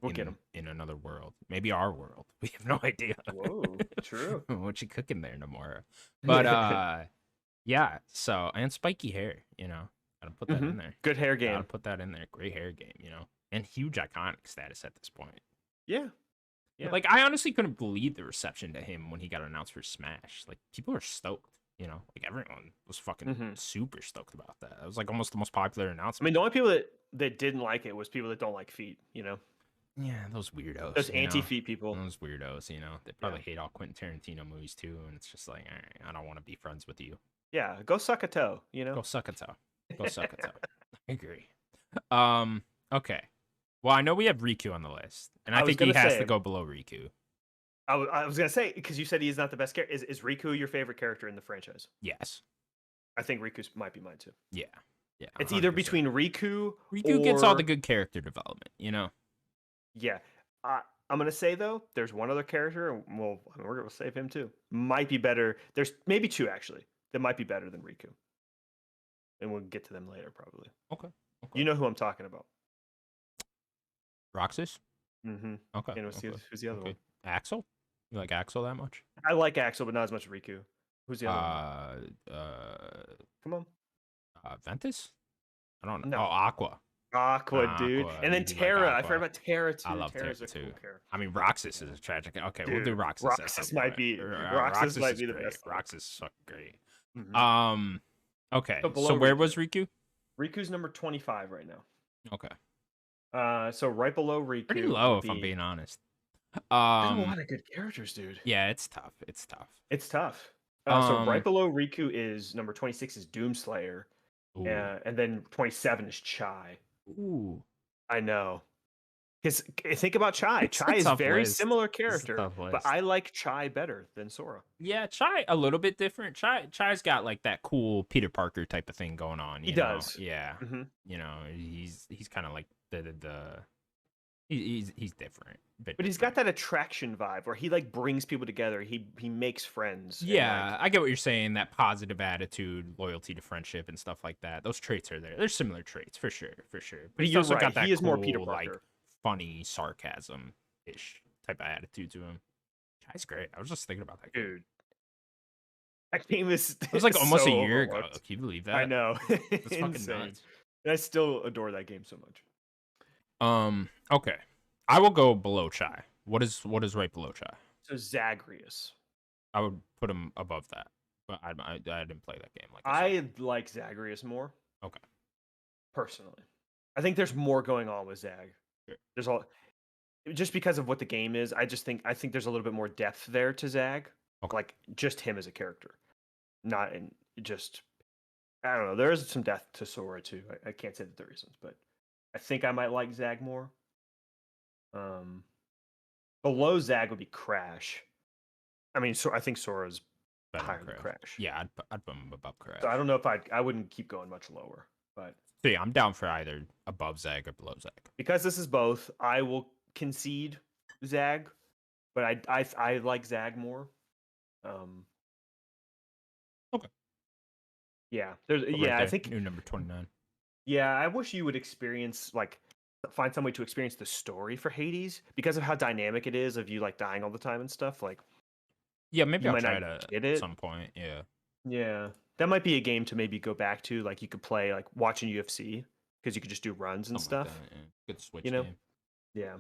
[SPEAKER 1] We'll get him in another world. Maybe our world. We have no idea.
[SPEAKER 2] Whoa, true.
[SPEAKER 1] What you cooking there, Nomura? But yeah, so, and spiky hair, you know. Gotta put that in there.
[SPEAKER 2] Good hair game.
[SPEAKER 1] Gotta put that in there. Great hair game, you know. And huge iconic status at this point.
[SPEAKER 2] Yeah.
[SPEAKER 1] Like, I honestly couldn't believe the reception to him when he got announced for Smash. Like, people are stoked, you know. Like, everyone was fucking super stoked about that. It was, like, almost the most popular announcement.
[SPEAKER 2] I mean, the only people that didn't like it was people that don't like feet, you know.
[SPEAKER 1] Yeah, those weirdos.
[SPEAKER 2] Those anti-feet people.
[SPEAKER 1] Those weirdos, you know. They probably hate all Quentin Tarantino movies, too. And it's just like, all right, I don't want to be friends with you.
[SPEAKER 2] Yeah, go suck a toe, you know?
[SPEAKER 1] Go suck a toe. I agree. Okay. Well, I know we have Riku on the list. And I think he has to go below Riku.
[SPEAKER 2] I was going to say, because you said he's not the best character. Is Riku your favorite character in the franchise?
[SPEAKER 1] Yes.
[SPEAKER 2] I think Riku might be mine, too.
[SPEAKER 1] Yeah.
[SPEAKER 2] It's either between Riku
[SPEAKER 1] gets all the good character development, you know?
[SPEAKER 2] Yeah. I'm going to say, though, there's one other character, and we're going to save him, too. Might be better. There's maybe two, actually, that might be better than Riku. And we'll get to them later, probably.
[SPEAKER 1] Okay.
[SPEAKER 2] You know who I'm talking about.
[SPEAKER 1] Roxas?
[SPEAKER 2] Mm-hmm.
[SPEAKER 1] Okay.
[SPEAKER 2] And who's the other one?
[SPEAKER 1] Axel? You like Axel that much?
[SPEAKER 2] I like Axel, but not as much as Riku. Who's the other one? Come on.
[SPEAKER 1] Ventus? I don't know.
[SPEAKER 2] No.
[SPEAKER 1] Oh, Aqua.
[SPEAKER 2] Aqua, dude. And then Terra. I forgot about Terra, too.
[SPEAKER 1] I love Terra,
[SPEAKER 2] too. Cool character.
[SPEAKER 1] I mean, Roxas is a tragic. Okay,
[SPEAKER 2] dude,
[SPEAKER 1] we'll do Roxas.
[SPEAKER 2] Roxas might be the best.
[SPEAKER 1] Roxas is so great.
[SPEAKER 2] Mm-hmm.
[SPEAKER 1] Okay. So where was Riku?
[SPEAKER 2] Riku's number 25 right now.
[SPEAKER 1] Okay.
[SPEAKER 2] So right below Riku.
[SPEAKER 1] Pretty low, if I'm being honest.
[SPEAKER 2] There's a lot of good characters, dude.
[SPEAKER 1] Yeah, it's tough.
[SPEAKER 2] So right below Riku is number 26 is Doomslayer. And then 27 is Chai.
[SPEAKER 1] Ooh.
[SPEAKER 2] I know. Because think about Chai. Chai is a very similar character, but I like Chai better than Sora.
[SPEAKER 1] Yeah, Chai a little bit different. Chai's got like that cool Peter Parker type of thing going on.
[SPEAKER 2] He does.
[SPEAKER 1] Yeah. Mm-hmm. You know, he's kind of like he's different. But
[SPEAKER 2] he's got that attraction vibe where he like brings people together. He makes friends.
[SPEAKER 1] Yeah, I get what you're saying. That positive attitude, loyalty to friendship, and stuff like that. Those traits are there. There's similar traits for sure. But he's also got that cool, more Peter Parker. Like funny sarcasm-ish type of attitude to him. Chai's great. I was just thinking about that game.
[SPEAKER 2] Dude. That game is
[SPEAKER 1] it was like almost a year ago. Can you believe that?
[SPEAKER 2] I know.
[SPEAKER 1] It's fucking nuts.
[SPEAKER 2] And I still adore that game so much.
[SPEAKER 1] Okay. I will go below Chai. What is right below Chai?
[SPEAKER 2] So Zagreus.
[SPEAKER 1] I would put him above that, but I didn't play that game.
[SPEAKER 2] I like Zagreus more.
[SPEAKER 1] Okay.
[SPEAKER 2] personally. I think there's more going on with Zag.
[SPEAKER 1] Sure.
[SPEAKER 2] There's all just because of what the game is. I think there's a little bit more depth there to Zag,
[SPEAKER 1] Okay.
[SPEAKER 2] like just him as a character, not in just. I don't know. There is some depth to Sora too. I can't say that there isn't, but I think I might like Zag more. Below Zag would be Crash. I mean, I think Sora's
[SPEAKER 1] Better
[SPEAKER 2] higher
[SPEAKER 1] than
[SPEAKER 2] than
[SPEAKER 1] Crash.
[SPEAKER 2] Crash.
[SPEAKER 1] Yeah, I'd put him above Crash.
[SPEAKER 2] So I don't know if I wouldn't keep going much lower, but
[SPEAKER 1] So yeah, I'm down for either above Zag or below Zag.
[SPEAKER 2] because this is both, I will concede Zag, but I like Zag more.
[SPEAKER 1] Okay.
[SPEAKER 2] Yeah,
[SPEAKER 1] Right
[SPEAKER 2] I
[SPEAKER 1] there,
[SPEAKER 2] think
[SPEAKER 1] new number 29.
[SPEAKER 2] yeah, I wish you would find some way to experience the story for Hades because of how dynamic it is of you like dying all the time and stuff. Like
[SPEAKER 1] Yeah, maybe
[SPEAKER 2] you
[SPEAKER 1] I'll
[SPEAKER 2] might
[SPEAKER 1] try
[SPEAKER 2] not
[SPEAKER 1] to
[SPEAKER 2] get
[SPEAKER 1] at
[SPEAKER 2] it.
[SPEAKER 1] some point. Yeah.
[SPEAKER 2] Yeah, that might be a game to maybe go back to. Like you could play like watching UFC because you could just do runs and
[SPEAKER 1] Something like
[SPEAKER 2] stuff.
[SPEAKER 1] that. Yeah. Good Switch
[SPEAKER 2] You know?
[SPEAKER 1] game.
[SPEAKER 2] Yeah.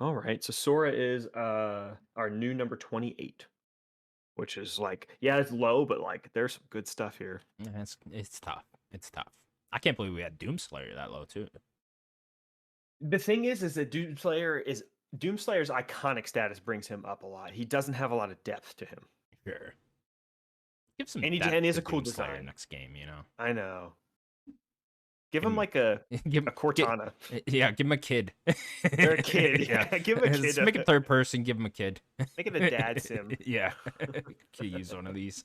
[SPEAKER 2] All right. So Sora is our new number 28, which is like yeah, it's low, but like there's some good stuff here.
[SPEAKER 1] Yeah, it's tough. It's tough. I can't believe we had Doomslayer that low too.
[SPEAKER 2] The thing is that Doomslayer's iconic status brings him up a lot. He doesn't have a lot of depth to him.
[SPEAKER 1] Sure. Give some
[SPEAKER 2] And he
[SPEAKER 1] depth
[SPEAKER 2] has
[SPEAKER 1] to
[SPEAKER 2] a cool
[SPEAKER 1] Doomslayer
[SPEAKER 2] design.
[SPEAKER 1] next game, you know.
[SPEAKER 2] I know. Give
[SPEAKER 1] Give
[SPEAKER 2] him
[SPEAKER 1] him
[SPEAKER 2] like a
[SPEAKER 1] give him
[SPEAKER 2] Cortana.
[SPEAKER 1] yeah, give him a kid.
[SPEAKER 2] Or a kid. Yeah, give him a kid.
[SPEAKER 1] Just make it third person, give him a kid.
[SPEAKER 2] Make it a dad sim.
[SPEAKER 1] Yeah. Could use one of these.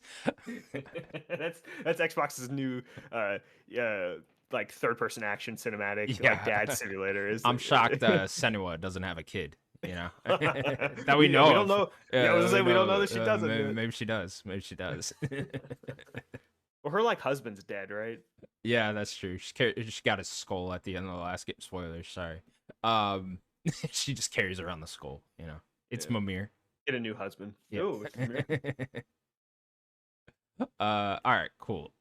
[SPEAKER 2] That's Xbox's new like third person action cinematic
[SPEAKER 1] Yeah.
[SPEAKER 2] like dad simulator is.
[SPEAKER 1] I'm shocked Senua doesn't have a kid, you know. That we know.
[SPEAKER 2] We don't know. Yeah, I was gonna say we don't know that she doesn't.
[SPEAKER 1] Maybe she does. Maybe she does.
[SPEAKER 2] Well, her like husband's dead, right?
[SPEAKER 1] Yeah, that's true. She got his skull at the end of the last game. Spoilers, sorry. She just carries around the skull, you know. It's
[SPEAKER 2] Yeah.
[SPEAKER 1] Mimir.
[SPEAKER 2] Get a new husband.
[SPEAKER 1] Yeah.
[SPEAKER 2] Oh,
[SPEAKER 1] all right, cool.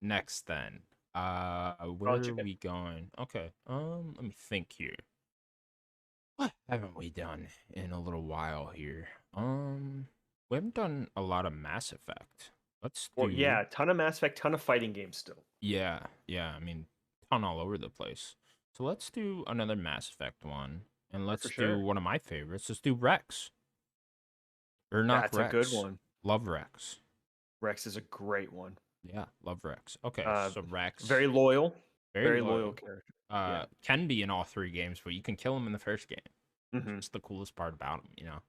[SPEAKER 1] Next then. Where
[SPEAKER 2] let you
[SPEAKER 1] are
[SPEAKER 2] pick.
[SPEAKER 1] we going? Okay. Let me think here. What haven't we done in a little while here? We haven't done a lot of Mass Effect. Let's do
[SPEAKER 2] yeah, ton of Mass Effect, ton of fighting games still.
[SPEAKER 1] Yeah, I mean, ton all over the place. So let's do another Mass Effect one, and let's do
[SPEAKER 2] sure.
[SPEAKER 1] one of my favorites. Let's do Rex. Or not
[SPEAKER 2] That's
[SPEAKER 1] Rex.
[SPEAKER 2] a good one.
[SPEAKER 1] Love Rex.
[SPEAKER 2] Rex is a great one.
[SPEAKER 1] Yeah, love Rex. Okay, so Rex.
[SPEAKER 2] Very loyal.
[SPEAKER 1] Very
[SPEAKER 2] loyal character. Yeah.
[SPEAKER 1] Can be in all three games, but you can kill him in the first game.
[SPEAKER 2] Mm-hmm.
[SPEAKER 1] It's the coolest part about him, you know.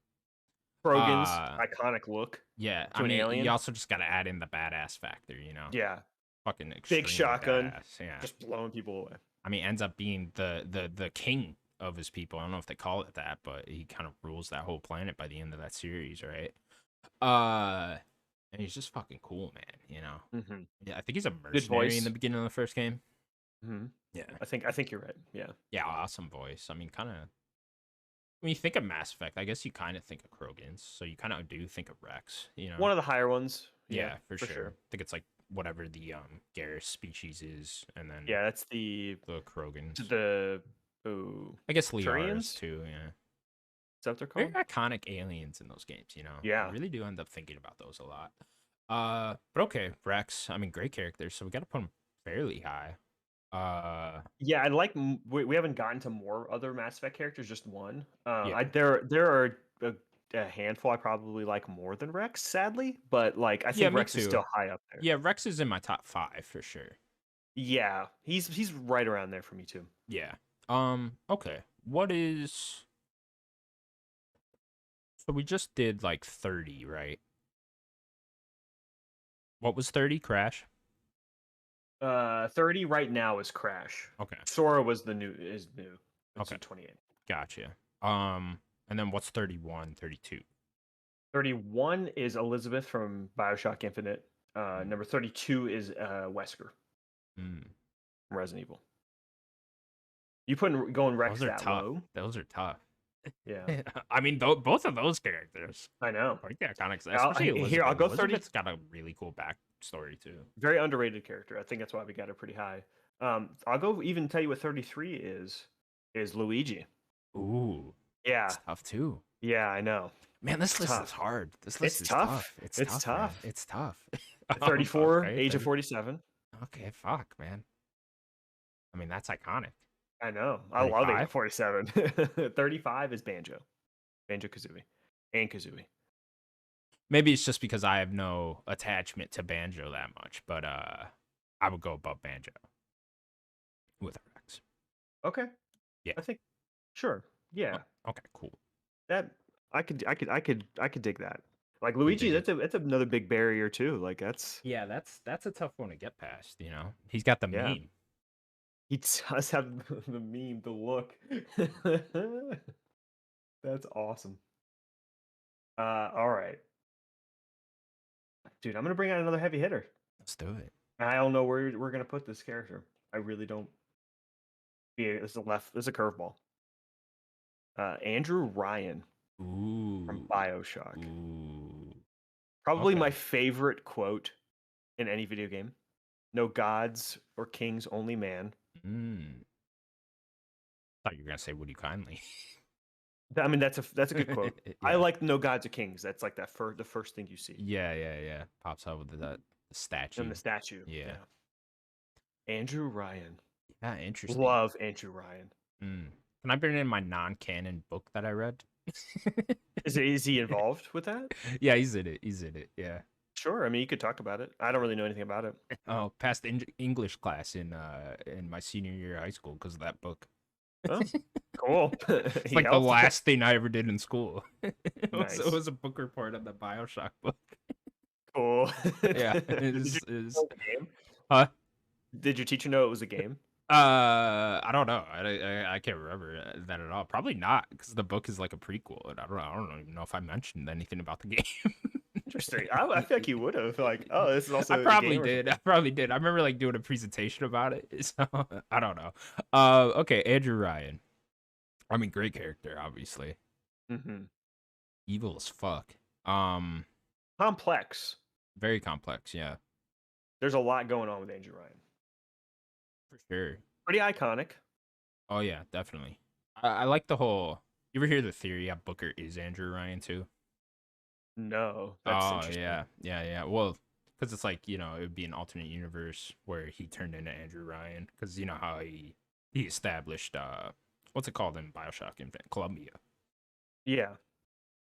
[SPEAKER 2] Krogan's iconic look.
[SPEAKER 1] Yeah,
[SPEAKER 2] I mean, alien.
[SPEAKER 1] you also just gotta add in the badass factor, you know.
[SPEAKER 2] Yeah.
[SPEAKER 1] Fucking
[SPEAKER 2] big shotgun.
[SPEAKER 1] Badass. Yeah.
[SPEAKER 2] Just blowing people away.
[SPEAKER 1] I mean, ends up being the king of his people. I don't know if they call it that, but he kind of rules that whole planet by the end of that series, right? And he's just fucking cool, man. You know.
[SPEAKER 2] Mm-hmm.
[SPEAKER 1] Yeah, I think he's a mercenary in the beginning of the first game.
[SPEAKER 2] Mm-hmm.
[SPEAKER 1] Yeah,
[SPEAKER 2] I think you're right. Yeah.
[SPEAKER 1] Yeah, awesome voice. I mean, kind of. When you think of Mass Effect, I guess you kind of think of Krogans, so you kind of do think of Rex. You know,
[SPEAKER 2] one of the higher ones.
[SPEAKER 1] Yeah, for sure. I think it's like whatever the Garrus species is, and then
[SPEAKER 2] that's the
[SPEAKER 1] Krogans.
[SPEAKER 2] I guess
[SPEAKER 1] Liars too. Yeah,
[SPEAKER 2] is that what they're called?
[SPEAKER 1] Very iconic aliens in those games. You know,
[SPEAKER 2] yeah,
[SPEAKER 1] I really do end up thinking about those a lot. But okay, Rex. I mean, great character, so we got to put him fairly high.
[SPEAKER 2] Yeah, I like. We haven't gotten to more other Mass Effect characters, just one.
[SPEAKER 1] Yeah.
[SPEAKER 2] There are a handful I probably like more than Rex, sadly, but like I think Rex is still high up there.
[SPEAKER 1] Yeah, Rex is in my top 5 for sure.
[SPEAKER 2] Yeah, he's right around there for me too.
[SPEAKER 1] Yeah. Okay. What is? So we just did like 30, right? What was 30? Crash.
[SPEAKER 2] 30 right now is Crash.
[SPEAKER 1] Okay.
[SPEAKER 2] Sora is new. It's
[SPEAKER 1] okay.
[SPEAKER 2] 28.
[SPEAKER 1] Gotcha. And then what's 31, 32?
[SPEAKER 2] 31 is Elizabeth from BioShock Infinite. Number 32 is Wesker. From Resident Evil. You going Rex that low?
[SPEAKER 1] Those are tough.
[SPEAKER 2] Yeah.
[SPEAKER 1] I mean, both of those characters.
[SPEAKER 2] I know.
[SPEAKER 1] Like the iconic. Especially Elizabeth.
[SPEAKER 2] Here, I'll go 30.
[SPEAKER 1] Elizabeth's got a really cool backstory too.
[SPEAKER 2] Very underrated character. I think that's why we got her pretty high. I'll go even tell you what 33 is Luigi.
[SPEAKER 1] Ooh.
[SPEAKER 2] Yeah.
[SPEAKER 1] It's tough too.
[SPEAKER 2] Yeah, I know.
[SPEAKER 1] Man, this list is hard. This list is tough. It's tough. Man. It's tough.
[SPEAKER 2] 34, age of 47.
[SPEAKER 1] Okay, fuck, man. I mean, that's iconic.
[SPEAKER 2] I know. I love
[SPEAKER 1] 35?
[SPEAKER 2] AK-47. 35 is Banjo. Banjo-Kazooie. And Kazooie.
[SPEAKER 1] Maybe it's just because I have no attachment to Banjo that much, but I would go above Banjo with Rex.
[SPEAKER 2] Okay.
[SPEAKER 1] Yeah.
[SPEAKER 2] I think sure. Yeah.
[SPEAKER 1] Okay, cool.
[SPEAKER 2] That I could dig that. Like
[SPEAKER 1] You
[SPEAKER 2] Luigi,
[SPEAKER 1] dig it?
[SPEAKER 2] that's another big barrier too. Like that's
[SPEAKER 1] Yeah, that's a tough one to get past, you know. He's got the
[SPEAKER 2] yeah.
[SPEAKER 1] meme.
[SPEAKER 2] He does have the meme, the look. That's awesome. All right. Dude, I'm gonna bring out another heavy hitter.
[SPEAKER 1] Let's do it.
[SPEAKER 2] I don't know where we're gonna put this character. I really don't. Yeah, this is a left. This is a curveball. Andrew Ryan from
[SPEAKER 1] Ooh.
[SPEAKER 2] BioShock.
[SPEAKER 1] Ooh.
[SPEAKER 2] Probably my
[SPEAKER 1] Okay.
[SPEAKER 2] favorite quote in any video game. No gods or kings, only man.
[SPEAKER 1] Mm. Thought you were gonna say Would You Kindly.
[SPEAKER 2] I mean, that's a good quote. I
[SPEAKER 1] Yeah.
[SPEAKER 2] like no gods or kings. That's like the first thing you see.
[SPEAKER 1] Yeah. Pops up with the
[SPEAKER 2] And
[SPEAKER 1] statue.
[SPEAKER 2] the statue.
[SPEAKER 1] Yeah.
[SPEAKER 2] Yeah. Andrew Ryan.
[SPEAKER 1] Yeah, interesting.
[SPEAKER 2] Love Andrew Ryan.
[SPEAKER 1] Mm. Can I bring in my non-canon book that I read?
[SPEAKER 2] Is he involved with that?
[SPEAKER 1] Yeah, he's in it. He's in it. Yeah.
[SPEAKER 2] Sure. I mean, you could talk about it. I don't really know anything about it.
[SPEAKER 1] Oh, passed English class in my senior year of high school because of that book.
[SPEAKER 2] Oh, cool.
[SPEAKER 1] It's
[SPEAKER 2] He
[SPEAKER 1] like the
[SPEAKER 2] helped.
[SPEAKER 1] last thing I ever did in school. It
[SPEAKER 2] Nice.
[SPEAKER 1] was a book report on the BioShock book.
[SPEAKER 2] Cool.
[SPEAKER 1] Yeah,
[SPEAKER 2] Did
[SPEAKER 1] it
[SPEAKER 2] you
[SPEAKER 1] is.
[SPEAKER 2] know it was a game?
[SPEAKER 1] Huh?
[SPEAKER 2] Did your teacher know it was a game?
[SPEAKER 1] I don't know. I can't remember that at all. Probably not, because the book is like a prequel, and I don't even know if I mentioned anything about the game.
[SPEAKER 2] Interesting. I feel like you would have. Like, oh, this is also
[SPEAKER 1] I
[SPEAKER 2] a
[SPEAKER 1] probably
[SPEAKER 2] game or
[SPEAKER 1] did. I
[SPEAKER 2] something.
[SPEAKER 1] probably did. I remember like doing a presentation about it. So I don't know. Okay, Andrew Ryan. I mean, great character, obviously.
[SPEAKER 2] Mhm.
[SPEAKER 1] Evil as fuck.
[SPEAKER 2] Complex.
[SPEAKER 1] Very complex. Yeah,
[SPEAKER 2] There's a lot going on with Andrew Ryan.
[SPEAKER 1] for sure.
[SPEAKER 2] Pretty iconic.
[SPEAKER 1] Oh yeah, definitely. I like the whole. You ever hear the theory that Booker is Andrew Ryan too?
[SPEAKER 2] No, that's
[SPEAKER 1] Oh
[SPEAKER 2] interesting.
[SPEAKER 1] yeah. Well, because it's like it would be an alternate universe where he turned into Andrew Ryan, because you know how he established what's it called in Bioshock Infinite, Columbia,
[SPEAKER 2] Yeah.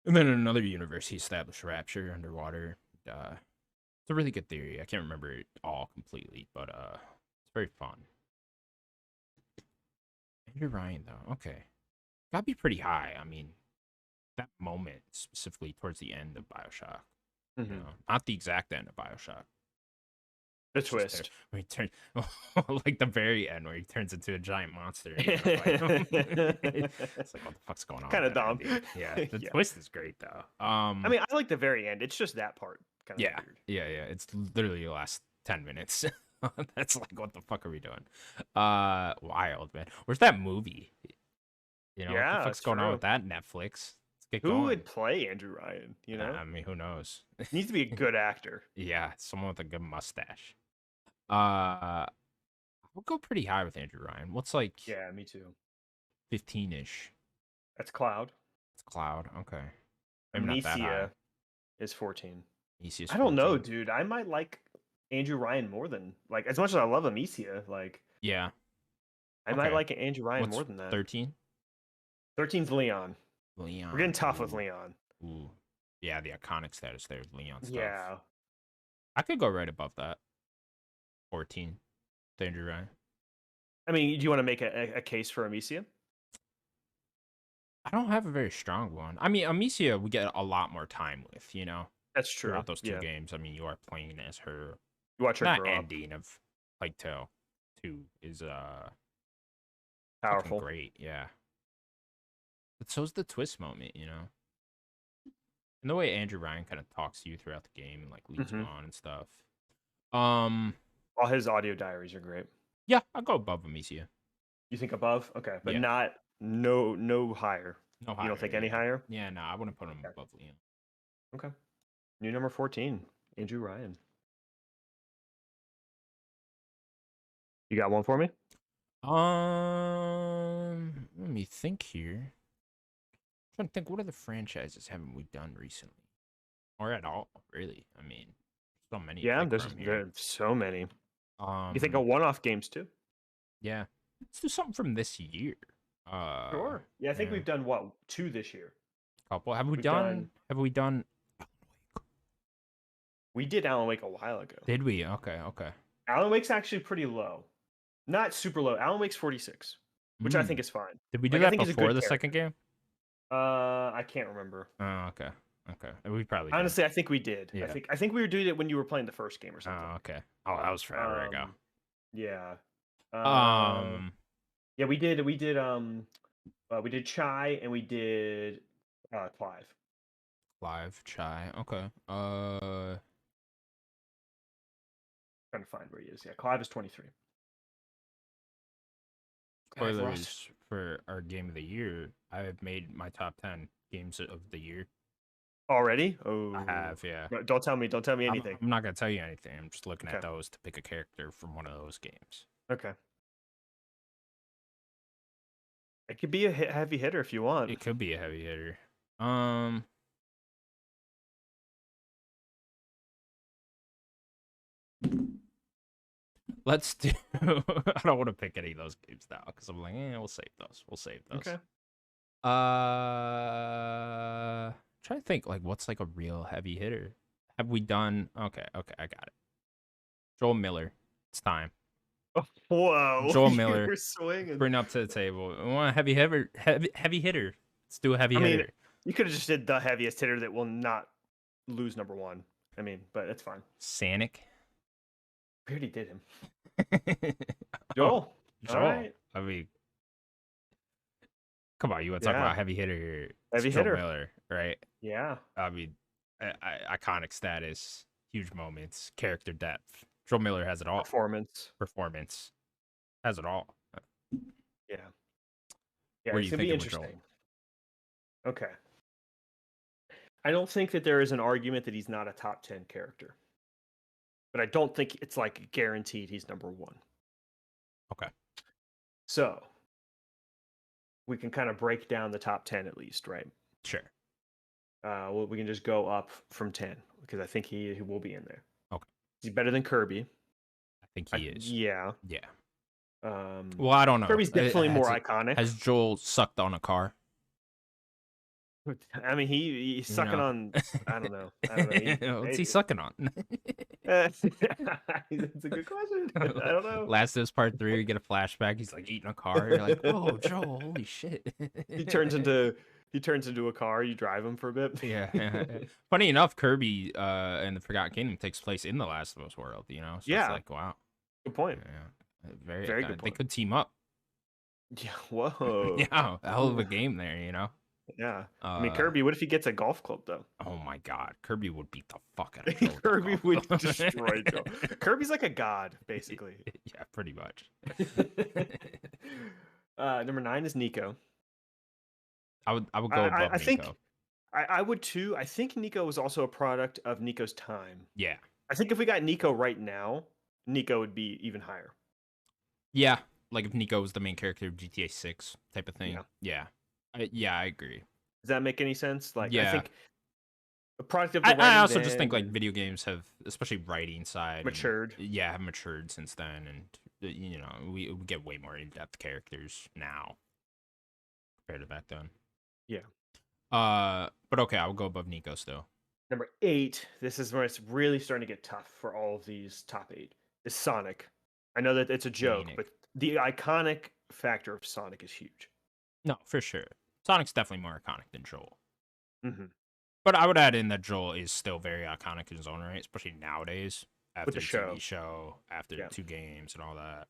[SPEAKER 1] and then in another universe he established Rapture underwater. It's a really good theory. I can't remember it all completely, but it's very fun. Andrew Ryan though, okay, gotta be pretty high. I mean, that moment specifically towards the end of Bioshock.
[SPEAKER 2] Hmm.
[SPEAKER 1] Not the exact end of Bioshock.
[SPEAKER 2] The
[SPEAKER 1] It's just there
[SPEAKER 2] twist.
[SPEAKER 1] where he turns, like the very end where he turns into a giant monster and you gotta fight him. It's like, what the fuck's going on
[SPEAKER 2] Kind
[SPEAKER 1] with
[SPEAKER 2] of
[SPEAKER 1] that
[SPEAKER 2] dumb.
[SPEAKER 1] ending? Yeah, the
[SPEAKER 2] Yeah.
[SPEAKER 1] twist is great though.
[SPEAKER 2] I mean, I like the very end. It's just that part kind of
[SPEAKER 1] Yeah,
[SPEAKER 2] weird.
[SPEAKER 1] yeah. It's literally the last 10 minutes. That's like, what the fuck are we doing? Wild man. Where's that movie? What the
[SPEAKER 2] Yeah,
[SPEAKER 1] fuck's
[SPEAKER 2] that's
[SPEAKER 1] going on
[SPEAKER 2] true.
[SPEAKER 1] with that Netflix? Let's get
[SPEAKER 2] Who
[SPEAKER 1] going.
[SPEAKER 2] would play Andrew Ryan? You know,
[SPEAKER 1] I mean, who knows?
[SPEAKER 2] needs to be a good actor.
[SPEAKER 1] Yeah, someone with a good mustache. Uh, we'll go pretty high with Andrew Ryan. What's like
[SPEAKER 2] Yeah, me too.
[SPEAKER 1] 15-ish?
[SPEAKER 2] That's Cloud.
[SPEAKER 1] It's Cloud. Okay. Maybe not that high.
[SPEAKER 2] Amicia is 14.
[SPEAKER 1] Easiest
[SPEAKER 2] I don't know,
[SPEAKER 1] 14.
[SPEAKER 2] dude. I might like Andrew Ryan more than like as much as I love Amicia. Like
[SPEAKER 1] Yeah.
[SPEAKER 2] I might
[SPEAKER 1] Okay.
[SPEAKER 2] like Andrew Ryan
[SPEAKER 1] What's
[SPEAKER 2] more than that.
[SPEAKER 1] 13?
[SPEAKER 2] 13's Leon. We're getting
[SPEAKER 1] Leon.
[SPEAKER 2] tough with Leon.
[SPEAKER 1] Ooh. Yeah, the iconic status there, Leon stuff.
[SPEAKER 2] Yeah.
[SPEAKER 1] I could go right above that. 14. Andrew Ryan.
[SPEAKER 2] I mean, do you want to make a case for Amicia?
[SPEAKER 1] I don't have a very strong one. I mean, Amicia, we get a lot more time with,
[SPEAKER 2] That's true.
[SPEAKER 1] throughout those two
[SPEAKER 2] Yeah.
[SPEAKER 1] games. I mean, you are playing as her.
[SPEAKER 2] You watch her
[SPEAKER 1] That
[SPEAKER 2] grow up.
[SPEAKER 1] ending of Plague Tale 2 is fucking
[SPEAKER 2] Powerful.
[SPEAKER 1] great, yeah. But so's the twist moment. And the way Andrew Ryan kind of talks to you throughout the game and like leads you
[SPEAKER 2] Hmm.
[SPEAKER 1] on and stuff. Um,
[SPEAKER 2] All his audio diaries are great.
[SPEAKER 1] yeah, I'll go above Amicia.
[SPEAKER 2] You think above? Okay, but
[SPEAKER 1] Yeah.
[SPEAKER 2] not no higher.
[SPEAKER 1] No higher.
[SPEAKER 2] You don't think any
[SPEAKER 1] yeah.
[SPEAKER 2] higher?
[SPEAKER 1] Yeah, no, I wouldn't put him
[SPEAKER 2] Okay.
[SPEAKER 1] above Leon.
[SPEAKER 2] Okay. New number 14, Andrew Ryan. You got one for me?
[SPEAKER 1] Let me think here. I'm trying to think, what other franchises haven't we done recently? Or at all, really. I mean, so many to
[SPEAKER 2] Yeah,
[SPEAKER 1] pick from here.
[SPEAKER 2] there's so many. You think
[SPEAKER 1] Um,
[SPEAKER 2] of one-off games too?
[SPEAKER 1] yeah. Let's do something from this year.
[SPEAKER 2] Sure. Yeah, I think
[SPEAKER 1] Yeah.
[SPEAKER 2] we've done what, 2 this year.
[SPEAKER 1] Couple. Have we
[SPEAKER 2] We've
[SPEAKER 1] done?
[SPEAKER 2] done.
[SPEAKER 1] Have we done?
[SPEAKER 2] We did Alan Wake a while ago.
[SPEAKER 1] Did we? Okay. Okay.
[SPEAKER 2] Alan Wake's actually pretty low, not super low. Alan Wake's 46, which I think
[SPEAKER 1] Mm.
[SPEAKER 2] is fine.
[SPEAKER 1] Did we do
[SPEAKER 2] Like I
[SPEAKER 1] that
[SPEAKER 2] think he's a
[SPEAKER 1] before
[SPEAKER 2] good
[SPEAKER 1] the second
[SPEAKER 2] character.
[SPEAKER 1] game?
[SPEAKER 2] I can't remember.
[SPEAKER 1] Oh, okay. Okay. We probably did.
[SPEAKER 2] Honestly, I think we did.
[SPEAKER 1] Yeah.
[SPEAKER 2] I think we were doing it when you were playing the first game or something.
[SPEAKER 1] Oh, okay. Oh, that was forever ago.
[SPEAKER 2] Yeah.
[SPEAKER 1] Um,
[SPEAKER 2] Yeah, we did Chai and we did Clive.
[SPEAKER 1] Live Chai. Okay.
[SPEAKER 2] Trying to find where he is. Yeah, Clive is 23. God, I've lost.
[SPEAKER 1] Spoilers for our game of the year. I have made my top 10 games of the year.
[SPEAKER 2] Already? Oh,
[SPEAKER 1] I have, yeah.
[SPEAKER 2] No, don't tell me. Don't tell me
[SPEAKER 1] I'm,
[SPEAKER 2] anything.
[SPEAKER 1] I'm not gonna tell you anything. I'm just looking
[SPEAKER 2] Okay.
[SPEAKER 1] at those to pick a character from one of those games.
[SPEAKER 2] Okay. It could be a heavy hitter if you want.
[SPEAKER 1] It could be a heavy hitter. Let's do. I don't want to pick any of those games now because I'm like, we'll save those. We'll save those.
[SPEAKER 2] Okay.
[SPEAKER 1] Try to think like what's like a real heavy hitter. Have we done? Okay, okay, I got it. Joel Miller. It's time.
[SPEAKER 2] Oh, whoa.
[SPEAKER 1] Joel Miller.
[SPEAKER 2] We're swinging.
[SPEAKER 1] Bring up to the table. We want a heavy hitter. Heavy hitter. Let's do a heavy hitter.
[SPEAKER 2] You could have just did the heaviest hitter that will not lose number 1. I mean, but it's fine.
[SPEAKER 1] Sanic.
[SPEAKER 2] We already did him.
[SPEAKER 1] Joel.
[SPEAKER 2] Joel. All right.
[SPEAKER 1] I mean, come on, you want to talk about heavy hitter here?
[SPEAKER 2] Heavy hitter.
[SPEAKER 1] Joel Miller, right?
[SPEAKER 2] Yeah.
[SPEAKER 1] I mean, iconic status, huge moments, character depth. Joel Miller has it all. Performance has it all.
[SPEAKER 2] Yeah. Yeah,
[SPEAKER 1] Where
[SPEAKER 2] it's
[SPEAKER 1] you
[SPEAKER 2] going to be interesting. Okay. I don't think that there is an argument that he's not a top 10 character. But I don't think it's like guaranteed he's number 1.
[SPEAKER 1] Okay.
[SPEAKER 2] So, we can kind of break down the top 10 at least, right?
[SPEAKER 1] Sure.
[SPEAKER 2] We can just go up from 10 because I think he will be in there.
[SPEAKER 1] Okay.
[SPEAKER 2] He's better than Kirby.
[SPEAKER 1] I think he is.
[SPEAKER 2] Yeah.
[SPEAKER 1] Yeah.
[SPEAKER 2] Well,
[SPEAKER 1] I don't know.
[SPEAKER 2] Kirby's definitely more iconic.
[SPEAKER 1] Has Joel sucked on a car?
[SPEAKER 2] I mean, he's sucking on. I don't know.
[SPEAKER 1] What's he sucking on?
[SPEAKER 2] That's a good question. I don't know.
[SPEAKER 1] Last of Us Part 3, you get a flashback. He's like eating a car. You're like, oh, Joel, holy shit.
[SPEAKER 2] He turns into a car. You drive him for a bit.
[SPEAKER 1] Yeah. Funny enough, Kirby and the Forgotten Kingdom takes place in the Last of Us world. You know, so it's like, wow.
[SPEAKER 2] Good point.
[SPEAKER 1] Yeah. Very good point. They could team up.
[SPEAKER 2] Yeah. Whoa.
[SPEAKER 1] Yeah. A hell of a game there. You know.
[SPEAKER 2] Yeah. I mean, Kirby, what if he gets a golf club, though?
[SPEAKER 1] Oh, my God. Kirby would beat the fuck out of Joel.
[SPEAKER 2] Kirby would destroy Joel. Kirby's like a god, basically.
[SPEAKER 1] Yeah, pretty much.
[SPEAKER 2] Number 9 is Nico.
[SPEAKER 1] I would go above Nico.
[SPEAKER 2] Think I would, too. I think Nico was also a product of Nico's time.
[SPEAKER 1] Yeah.
[SPEAKER 2] I think if we got Nico right now, Nico would be even higher.
[SPEAKER 1] Yeah. Like if Nico was the main character of GTA 6 type of thing. Yeah. I agree.
[SPEAKER 2] Does that make any sense? Like,
[SPEAKER 1] yeah.
[SPEAKER 2] I think a product of the
[SPEAKER 1] I also just think like video games have, especially writing side,
[SPEAKER 2] matured.
[SPEAKER 1] Have matured since then, and you know we get way more in-depth characters now compared to back then.
[SPEAKER 2] Yeah.
[SPEAKER 1] But okay, I'll go above Nico still.
[SPEAKER 2] Number 8. This is where it's really starting to get tough for all of these top 8. Is Sonic. I know that it's a joke, but the iconic factor of Sonic is huge.
[SPEAKER 1] No, for sure. Sonic's definitely more iconic than Joel.
[SPEAKER 2] Mm-hmm.
[SPEAKER 1] But I would add in that Joel is still very iconic in his own right, especially nowadays after the TV show, after 2 games and all that.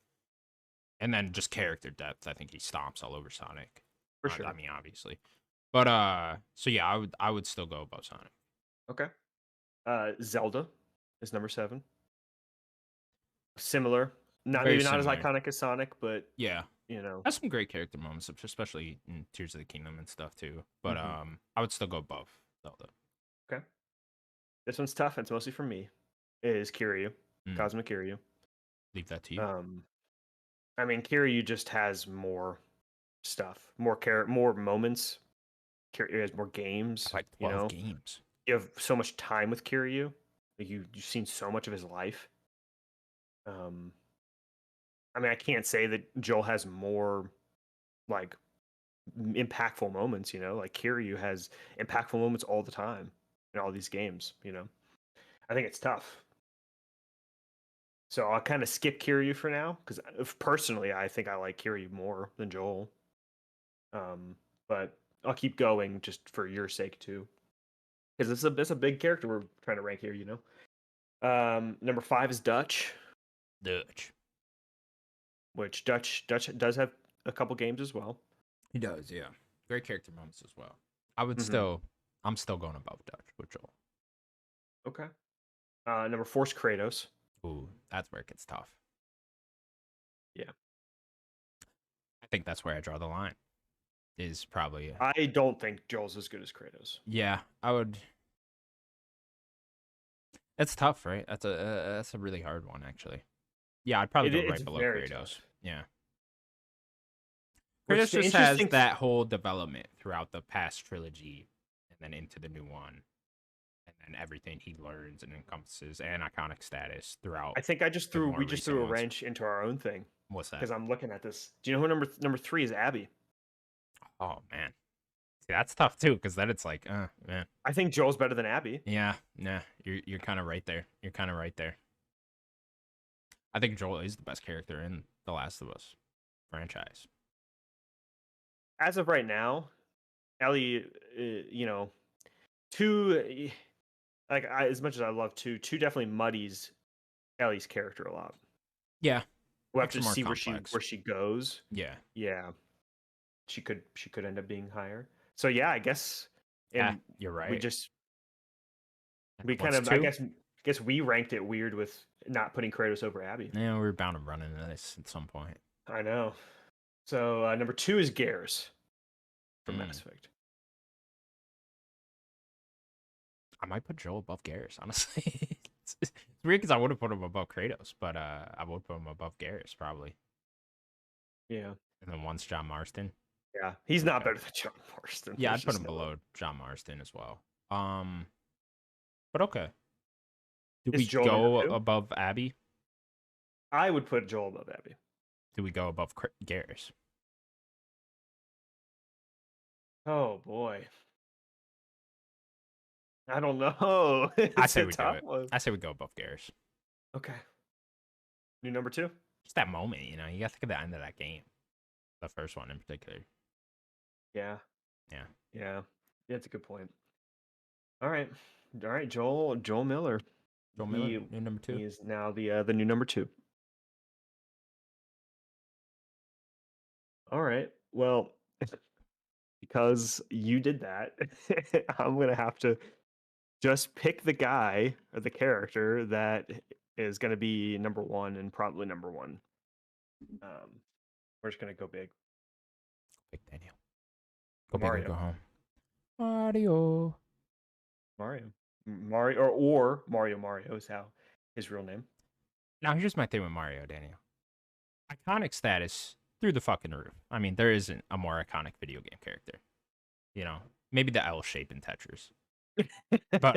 [SPEAKER 1] And then just character depth, I think he stomps all over Sonic.
[SPEAKER 2] For sure.
[SPEAKER 1] I mean, obviously. But so yeah, I would still go above Sonic.
[SPEAKER 2] Okay. Zelda is number 7. Similar. Maybe not as iconic as Sonic, but
[SPEAKER 1] yeah.
[SPEAKER 2] You know,
[SPEAKER 1] has some great character moments, especially in Tears of the Kingdom and stuff too. But I would still go above Zelda.
[SPEAKER 2] Okay. This one's tough. It's mostly for me. It is Kiryu, Cosmic Kiryu.
[SPEAKER 1] Leave that to you.
[SPEAKER 2] I mean, Kiryu just has more stuff, more moments. Kiryu has more games.
[SPEAKER 1] Like 12 games.
[SPEAKER 2] You have so much time with Kiryu. Like you've seen so much of his life. I mean, I can't say that Joel has more like impactful moments. Like Kiryu has impactful moments all the time in all these games. I think it's tough. So I'll kind of skip Kiryu for now because personally, I think I like Kiryu more than Joel. But I'll keep going just for your sake too, because it's a big character we're trying to rank here. Number 5 is Dutch,
[SPEAKER 1] Dutch.
[SPEAKER 2] which Dutch does have a couple games as well.
[SPEAKER 1] He does, yeah. Great character moments as well. I'm still going above Dutch with Joel.
[SPEAKER 2] Okay. Number 4 is Kratos.
[SPEAKER 1] Ooh, that's where it gets tough.
[SPEAKER 2] Yeah.
[SPEAKER 1] I think that's where I draw the line. Is probably.
[SPEAKER 2] I don't think Joel's as good as Kratos.
[SPEAKER 1] Yeah, I would. It's tough, right? That's a really hard one, actually. Yeah, I'd probably go right below Kratos. Tough. Yeah. Kratos just has that whole development throughout the past trilogy and then into the new one. And then everything he learns and encompasses and iconic status throughout.
[SPEAKER 2] I think we just threw a wrench into our own thing.
[SPEAKER 1] What's that?
[SPEAKER 2] Because I'm looking at this. Do you know who number 3 is? Abby.
[SPEAKER 1] Oh man. See, that's tough too, because then it's like, man.
[SPEAKER 2] I think Joel's better than Abby.
[SPEAKER 1] Yeah, you're kind of right there. I think Joel is the best character in The Last of Us franchise.
[SPEAKER 2] As of right now, Ellie, two, as much as I love two definitely muddies Ellie's character a lot.
[SPEAKER 1] Yeah,
[SPEAKER 2] we'll have to see where she goes.
[SPEAKER 1] Yeah,
[SPEAKER 2] she could end up being higher. So yeah, I guess.
[SPEAKER 1] Yeah, you're right.
[SPEAKER 2] We kind of, I guess we ranked it weird with not putting Kratos over Abby.
[SPEAKER 1] Yeah, we were bound to run into this at some point.
[SPEAKER 2] I know. So number 2 is Garrus from Mass Effect.
[SPEAKER 1] I might put Joel above Garrus, honestly. It's weird because I would have put him above Kratos, but I would put him above Garrus probably.
[SPEAKER 2] Yeah.
[SPEAKER 1] And then one's John Marston.
[SPEAKER 2] Yeah, he's not better than John Marston.
[SPEAKER 1] Yeah, I'd put him below John Marston as well. But okay. Do we go above Abby?
[SPEAKER 2] I would put Joel above Abby.
[SPEAKER 1] Do we go above Garrus?
[SPEAKER 2] Oh boy. I don't know.
[SPEAKER 1] I say we do it. I say we go above Garrus.
[SPEAKER 2] Okay. New number 2?
[SPEAKER 1] Just that moment, you got to think of the end of that game. The first one in particular.
[SPEAKER 2] Yeah. That's a good point. All right, Joel Miller.
[SPEAKER 1] Joel Miller, new number 2.
[SPEAKER 2] He is now the new number 2. All right. Well, because you did that, I'm gonna have to just pick the guy or the character that is gonna be number 1 and probably number 1. We're just gonna go big.
[SPEAKER 1] Big Daniel. Go Mario. Big or go home. Mario,
[SPEAKER 2] or Mario is how his real name.
[SPEAKER 1] Now here's my thing with Mario, Daniel. Iconic status through the fucking roof. I mean, there isn't a more iconic video game character. Maybe the L shape in Tetris. But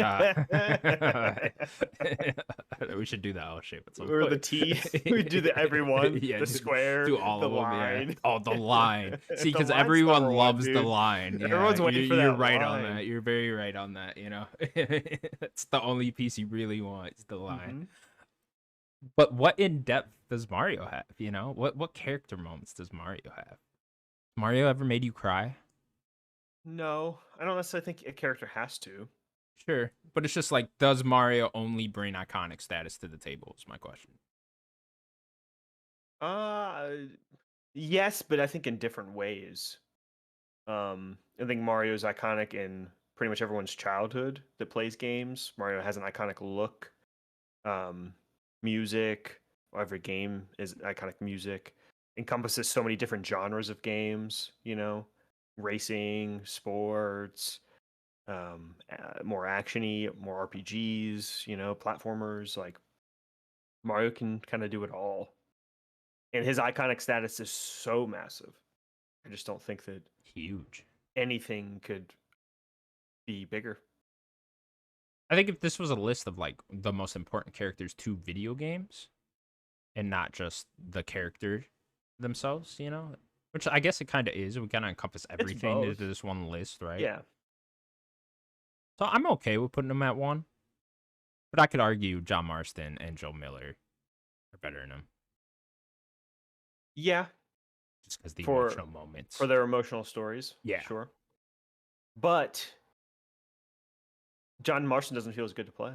[SPEAKER 1] we should do the L shape at some point.
[SPEAKER 2] Or the T. We do the everyone. Yeah, the square.
[SPEAKER 1] Do all
[SPEAKER 2] the
[SPEAKER 1] of
[SPEAKER 2] line.
[SPEAKER 1] Them. Yeah. Oh, the line. See, because everyone loves the line. Yeah,
[SPEAKER 2] everyone's waiting for that.
[SPEAKER 1] You're right
[SPEAKER 2] line.
[SPEAKER 1] on that. You're very right on that. It's the only piece you really want is the line. Mm-hmm. But what in depth does Mario have? What character moments does Mario have? Mario ever made you cry?
[SPEAKER 2] No, I don't necessarily think a character has to.
[SPEAKER 1] Sure, but it's just like, does Mario only bring iconic status to the table? Is my question.
[SPEAKER 2] Yes, but I think in different ways. I think Mario's iconic in pretty much everyone's childhood that plays games. Mario has an iconic look. Music, every game is iconic music. Encompasses so many different genres of games, racing, sports, more actiony, more RPGs, platformers. Like Mario can kind of do it all, and his iconic status is so massive. I just don't think that
[SPEAKER 1] huge
[SPEAKER 2] anything could be bigger.
[SPEAKER 1] I think if this was a list of like the most important characters to video games, and not just the character themselves, you know? Which I guess it kind of is. We kind of encompass
[SPEAKER 2] It's
[SPEAKER 1] everything
[SPEAKER 2] both.
[SPEAKER 1] into this one list, right?
[SPEAKER 2] Yeah.
[SPEAKER 1] So I'm okay with putting them at 1. But I could argue John Marston and Joe Miller are better than him.
[SPEAKER 2] Yeah.
[SPEAKER 1] Just because the
[SPEAKER 2] For
[SPEAKER 1] emotional moments.
[SPEAKER 2] their emotional stories.
[SPEAKER 1] Yeah.
[SPEAKER 2] Sure. But John Marston doesn't feel as good to play.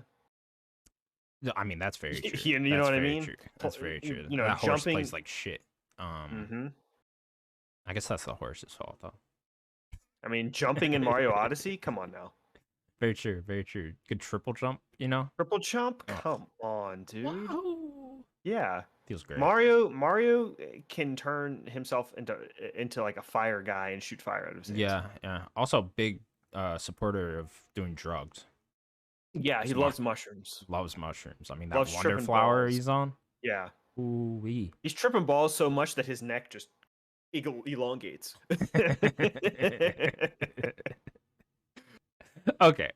[SPEAKER 1] I mean, that's very true.
[SPEAKER 2] You know
[SPEAKER 1] That's
[SPEAKER 2] what I
[SPEAKER 1] very
[SPEAKER 2] mean?
[SPEAKER 1] true. That's very true.
[SPEAKER 2] You know,
[SPEAKER 1] That horse
[SPEAKER 2] jumping.
[SPEAKER 1] plays like shit.
[SPEAKER 2] Mm-hmm.
[SPEAKER 1] I guess that's the horse's fault, though.
[SPEAKER 2] I mean, jumping in Mario Odyssey. Come on now.
[SPEAKER 1] Very true. Very true. Good triple jump, you know?
[SPEAKER 2] Triple jump.
[SPEAKER 1] Oh.
[SPEAKER 2] Come on, dude.
[SPEAKER 1] Wow.
[SPEAKER 2] Yeah.
[SPEAKER 1] Feels great.
[SPEAKER 2] Mario can turn himself into like a fire guy and shoot fire out of his hands.
[SPEAKER 1] Yeah, yeah. Also, big supporter of doing drugs.
[SPEAKER 2] Yeah, he loves mushrooms.
[SPEAKER 1] Loves mushrooms. I mean, that
[SPEAKER 2] Loves
[SPEAKER 1] wonder
[SPEAKER 2] tripping
[SPEAKER 1] flower
[SPEAKER 2] balls.
[SPEAKER 1] he's on.
[SPEAKER 2] Yeah.
[SPEAKER 1] Ooh wee.
[SPEAKER 2] He's tripping balls so much that his neck just elongates.
[SPEAKER 1] Okay.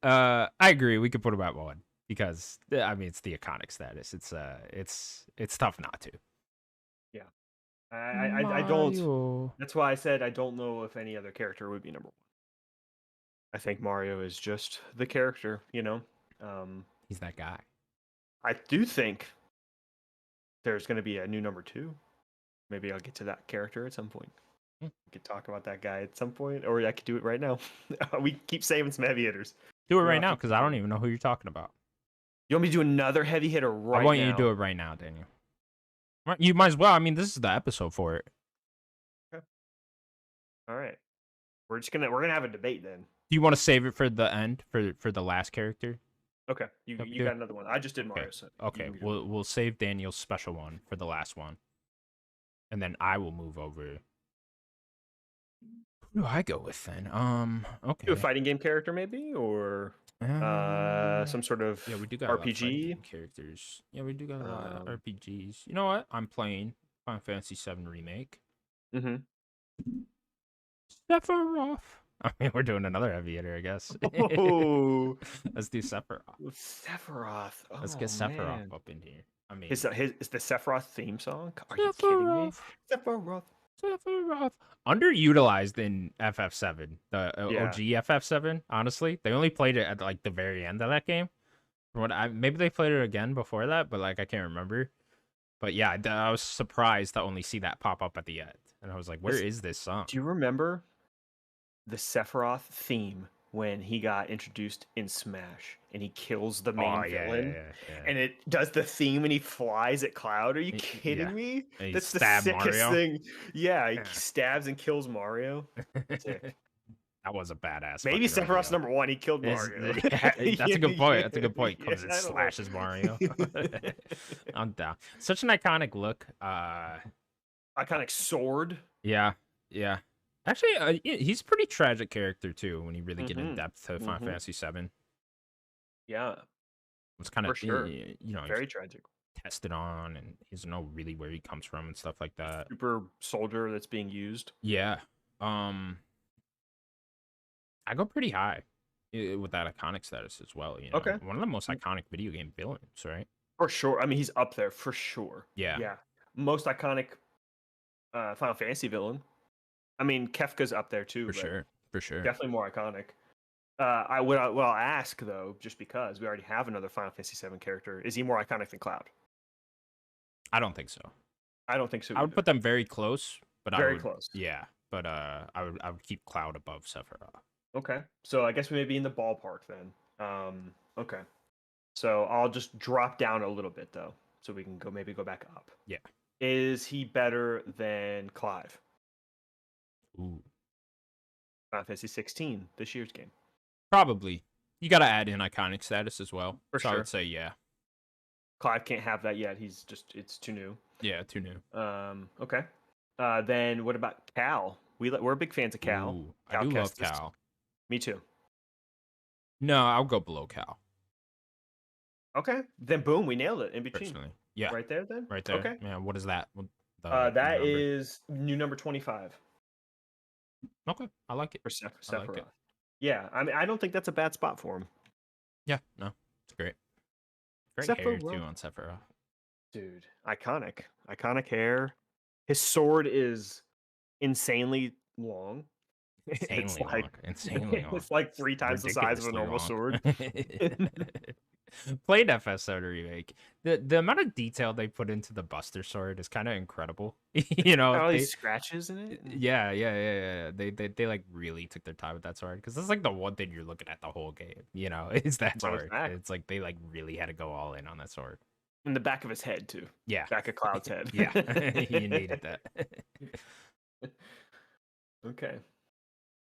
[SPEAKER 1] I agree. We could put him at 1 because I mean it's the iconic status. It's tough not to.
[SPEAKER 2] Yeah. I don't. That's why I said I don't know if any other character would be number 1. I think Mario is just the character, you know.
[SPEAKER 1] He's that guy.
[SPEAKER 2] I do think there's going to be a new number 2. Maybe I'll get to that character at some point. We could talk about that guy at some point, or I could do it right now. We keep saving some heavy hitters.
[SPEAKER 1] Do it right now because I don't even know who you're talking about.
[SPEAKER 2] You want me to do another heavy hitter right now?
[SPEAKER 1] I want you to do it right now, Daniel. You might as well. I mean, this is the episode for it.
[SPEAKER 2] Okay. All right. We're gonna have a debate then.
[SPEAKER 1] Do you want to save it for the end for the last character?
[SPEAKER 2] Okay. You got another one. I just did Mario. So
[SPEAKER 1] okay. We'll save Daniel's special one for the last one, and then I will move over. Who do I go with then? Okay.
[SPEAKER 2] Do a fighting game character maybe, or some sort of
[SPEAKER 1] we do got
[SPEAKER 2] RPG
[SPEAKER 1] characters. Yeah, we do got a lot of RPGs. You know what? I'm playing Final Fantasy VII Remake.
[SPEAKER 2] Mm-hmm.
[SPEAKER 1] Sephiroth. I mean, we're doing another heavy hitter, I guess.
[SPEAKER 2] Oh.
[SPEAKER 1] Let's do Sephiroth.
[SPEAKER 2] Sephiroth. Oh,
[SPEAKER 1] Let's get Sephiroth
[SPEAKER 2] man.
[SPEAKER 1] up in here. I mean,
[SPEAKER 2] is the Sephiroth theme song? Are you kidding me? Sephiroth.
[SPEAKER 1] Underutilized in FF7, the OG FF7. Honestly, they only played it at like the very end of that game. From what maybe they played it again before that, but like I can't remember. But yeah, I was surprised to only see that pop up at the end, and I was like, "Where is this song?"
[SPEAKER 2] Do you remember the Sephiroth theme when he got introduced in Smash and he kills the main villain?
[SPEAKER 1] Yeah.
[SPEAKER 2] And it does the theme and he flies at Cloud. Are you kidding me? That's the sickest
[SPEAKER 1] Mario.
[SPEAKER 2] thing. Yeah, he stabs and kills Mario. Sick.
[SPEAKER 1] That was a badass.
[SPEAKER 2] Maybe Sephiroth's number 1. He killed Mario.
[SPEAKER 1] That's a good point. That's a good point. Comes and slashes Mario. I'm down. Such an iconic look.
[SPEAKER 2] Iconic sword.
[SPEAKER 1] Yeah. Actually, he's a pretty tragic character too when you really get in depth to Final Fantasy VII.
[SPEAKER 2] Yeah,
[SPEAKER 1] it's kind of
[SPEAKER 2] sure.
[SPEAKER 1] You know,
[SPEAKER 2] very tragic.
[SPEAKER 1] Tested on, and he doesn't know really where he comes from and stuff like that.
[SPEAKER 2] Super soldier that's being used.
[SPEAKER 1] Yeah. I go pretty high with that iconic status as well. You know,
[SPEAKER 2] okay.
[SPEAKER 1] One of the most iconic video game villains, right?
[SPEAKER 2] For sure. I mean, he's up there for sure.
[SPEAKER 1] Yeah.
[SPEAKER 2] Most iconic Final Fantasy villain. I mean, Kefka's up there too.
[SPEAKER 1] For sure.
[SPEAKER 2] Definitely more iconic. I'll ask though, just because we already have another Final Fantasy VII character, is he more iconic than Cloud?
[SPEAKER 1] I don't think so.
[SPEAKER 2] I don't think so.
[SPEAKER 1] I would put them very close, but
[SPEAKER 2] very close.
[SPEAKER 1] Yeah, but I would keep Cloud above Sephiroth.
[SPEAKER 2] Okay, so I guess we may be in the ballpark then. Okay, so I'll just drop down a little bit though, so we can maybe go back up.
[SPEAKER 1] Yeah.
[SPEAKER 2] Is he better than Clive?
[SPEAKER 1] Ooh.
[SPEAKER 2] Final Fantasy 16, this year's game.
[SPEAKER 1] Probably. You got to add in iconic status as well.
[SPEAKER 2] For sure.
[SPEAKER 1] I would say yeah.
[SPEAKER 2] Clive can't have that yet. It's too new.
[SPEAKER 1] Yeah, too new.
[SPEAKER 2] Okay. Then what about Cal? We're big fans of Cal.
[SPEAKER 1] Ooh, I do love Cal.
[SPEAKER 2] Me too.
[SPEAKER 1] No, I'll go below Cal.
[SPEAKER 2] Okay. Then boom, we nailed it in between.
[SPEAKER 1] Personally. Yeah.
[SPEAKER 2] Right there then?
[SPEAKER 1] Right there.
[SPEAKER 2] Okay.
[SPEAKER 1] Yeah, what is that?
[SPEAKER 2] That is new number 25.
[SPEAKER 1] Okay. I like it.
[SPEAKER 2] For Sephiroth.
[SPEAKER 1] Like it.
[SPEAKER 2] Yeah, I mean, I don't think that's a bad spot for him.
[SPEAKER 1] Yeah, no. It's great. Great hair too on Sephiroth.
[SPEAKER 2] Dude, iconic hair. His sword is insanely long. It's
[SPEAKER 1] Insanely long.
[SPEAKER 2] like
[SPEAKER 1] Insanely long.
[SPEAKER 2] it's like 3 times the size of a
[SPEAKER 1] Ridiculously
[SPEAKER 2] normal
[SPEAKER 1] long.
[SPEAKER 2] sword.
[SPEAKER 1] Played FS0 remake. The amount of detail they put into the Buster sword is kind of incredible.
[SPEAKER 2] All these
[SPEAKER 1] They
[SPEAKER 2] scratches in it.
[SPEAKER 1] yeah. They like really took their time with that sword because that's like the one thing you're looking at the whole game. Is that
[SPEAKER 2] On his
[SPEAKER 1] sword?
[SPEAKER 2] back.
[SPEAKER 1] It's like they like really had to go all in on that sword.
[SPEAKER 2] In the back of his head too.
[SPEAKER 1] Yeah,
[SPEAKER 2] Back of Cloud's head.
[SPEAKER 1] yeah. You needed that.
[SPEAKER 2] Okay.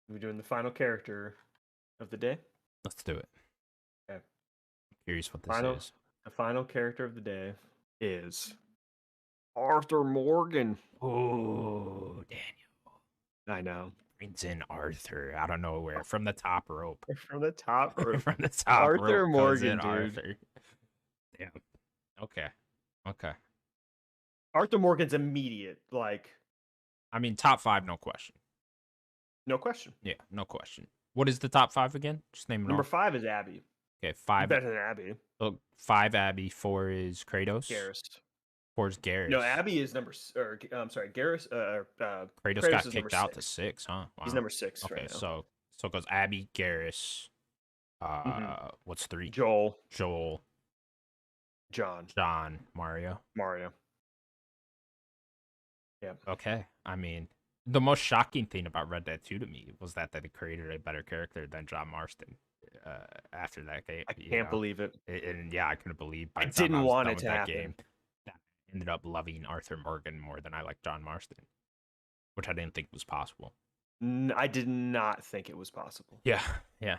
[SPEAKER 2] We're doing the final character of the day.
[SPEAKER 1] Let's do it.
[SPEAKER 2] Okay.
[SPEAKER 1] Curious what this is.
[SPEAKER 2] The final character of the day is Arthur Morgan.
[SPEAKER 1] Oh, Daniel.
[SPEAKER 2] I know.
[SPEAKER 1] Brings in Arthur out of nowhere from the top rope.
[SPEAKER 2] From the top rope.
[SPEAKER 1] From the top
[SPEAKER 2] Arthur
[SPEAKER 1] rope
[SPEAKER 2] Morgan,
[SPEAKER 1] in
[SPEAKER 2] dude.
[SPEAKER 1] Arthur. Damn. Okay.
[SPEAKER 2] Arthur Morgan's immediate, like,
[SPEAKER 1] I mean, top 5, no question.
[SPEAKER 2] no question.
[SPEAKER 1] Yeah, no question. What is the top 5 again? Just name it
[SPEAKER 2] Number
[SPEAKER 1] off.
[SPEAKER 2] 5 is Abby.
[SPEAKER 1] Okay, 5.
[SPEAKER 2] Better than Abby.
[SPEAKER 1] 5 Abby, 4 is Kratos.
[SPEAKER 2] Garrus.
[SPEAKER 1] 4 is Garrus.
[SPEAKER 2] No, Abby is I'm sorry, Garrus.
[SPEAKER 1] Kratos got kicked out to 6, huh? Wow.
[SPEAKER 2] He's number 6
[SPEAKER 1] okay,
[SPEAKER 2] right now.
[SPEAKER 1] so it goes Abby, Garrus. What's 3?
[SPEAKER 2] Joel,
[SPEAKER 1] John, Mario.
[SPEAKER 2] Yeah.
[SPEAKER 1] Okay. I mean, the most shocking thing about Red Dead 2 to me was that they created a better character than John Marston after that game.
[SPEAKER 2] I can't believe it.
[SPEAKER 1] And yeah, I couldn't believe.
[SPEAKER 2] I didn't want it to happen.
[SPEAKER 1] Game, that I ended up loving Arthur Morgan more than I liked John Marston, which I didn't think was possible.
[SPEAKER 2] I did not think it was possible.
[SPEAKER 1] Yeah.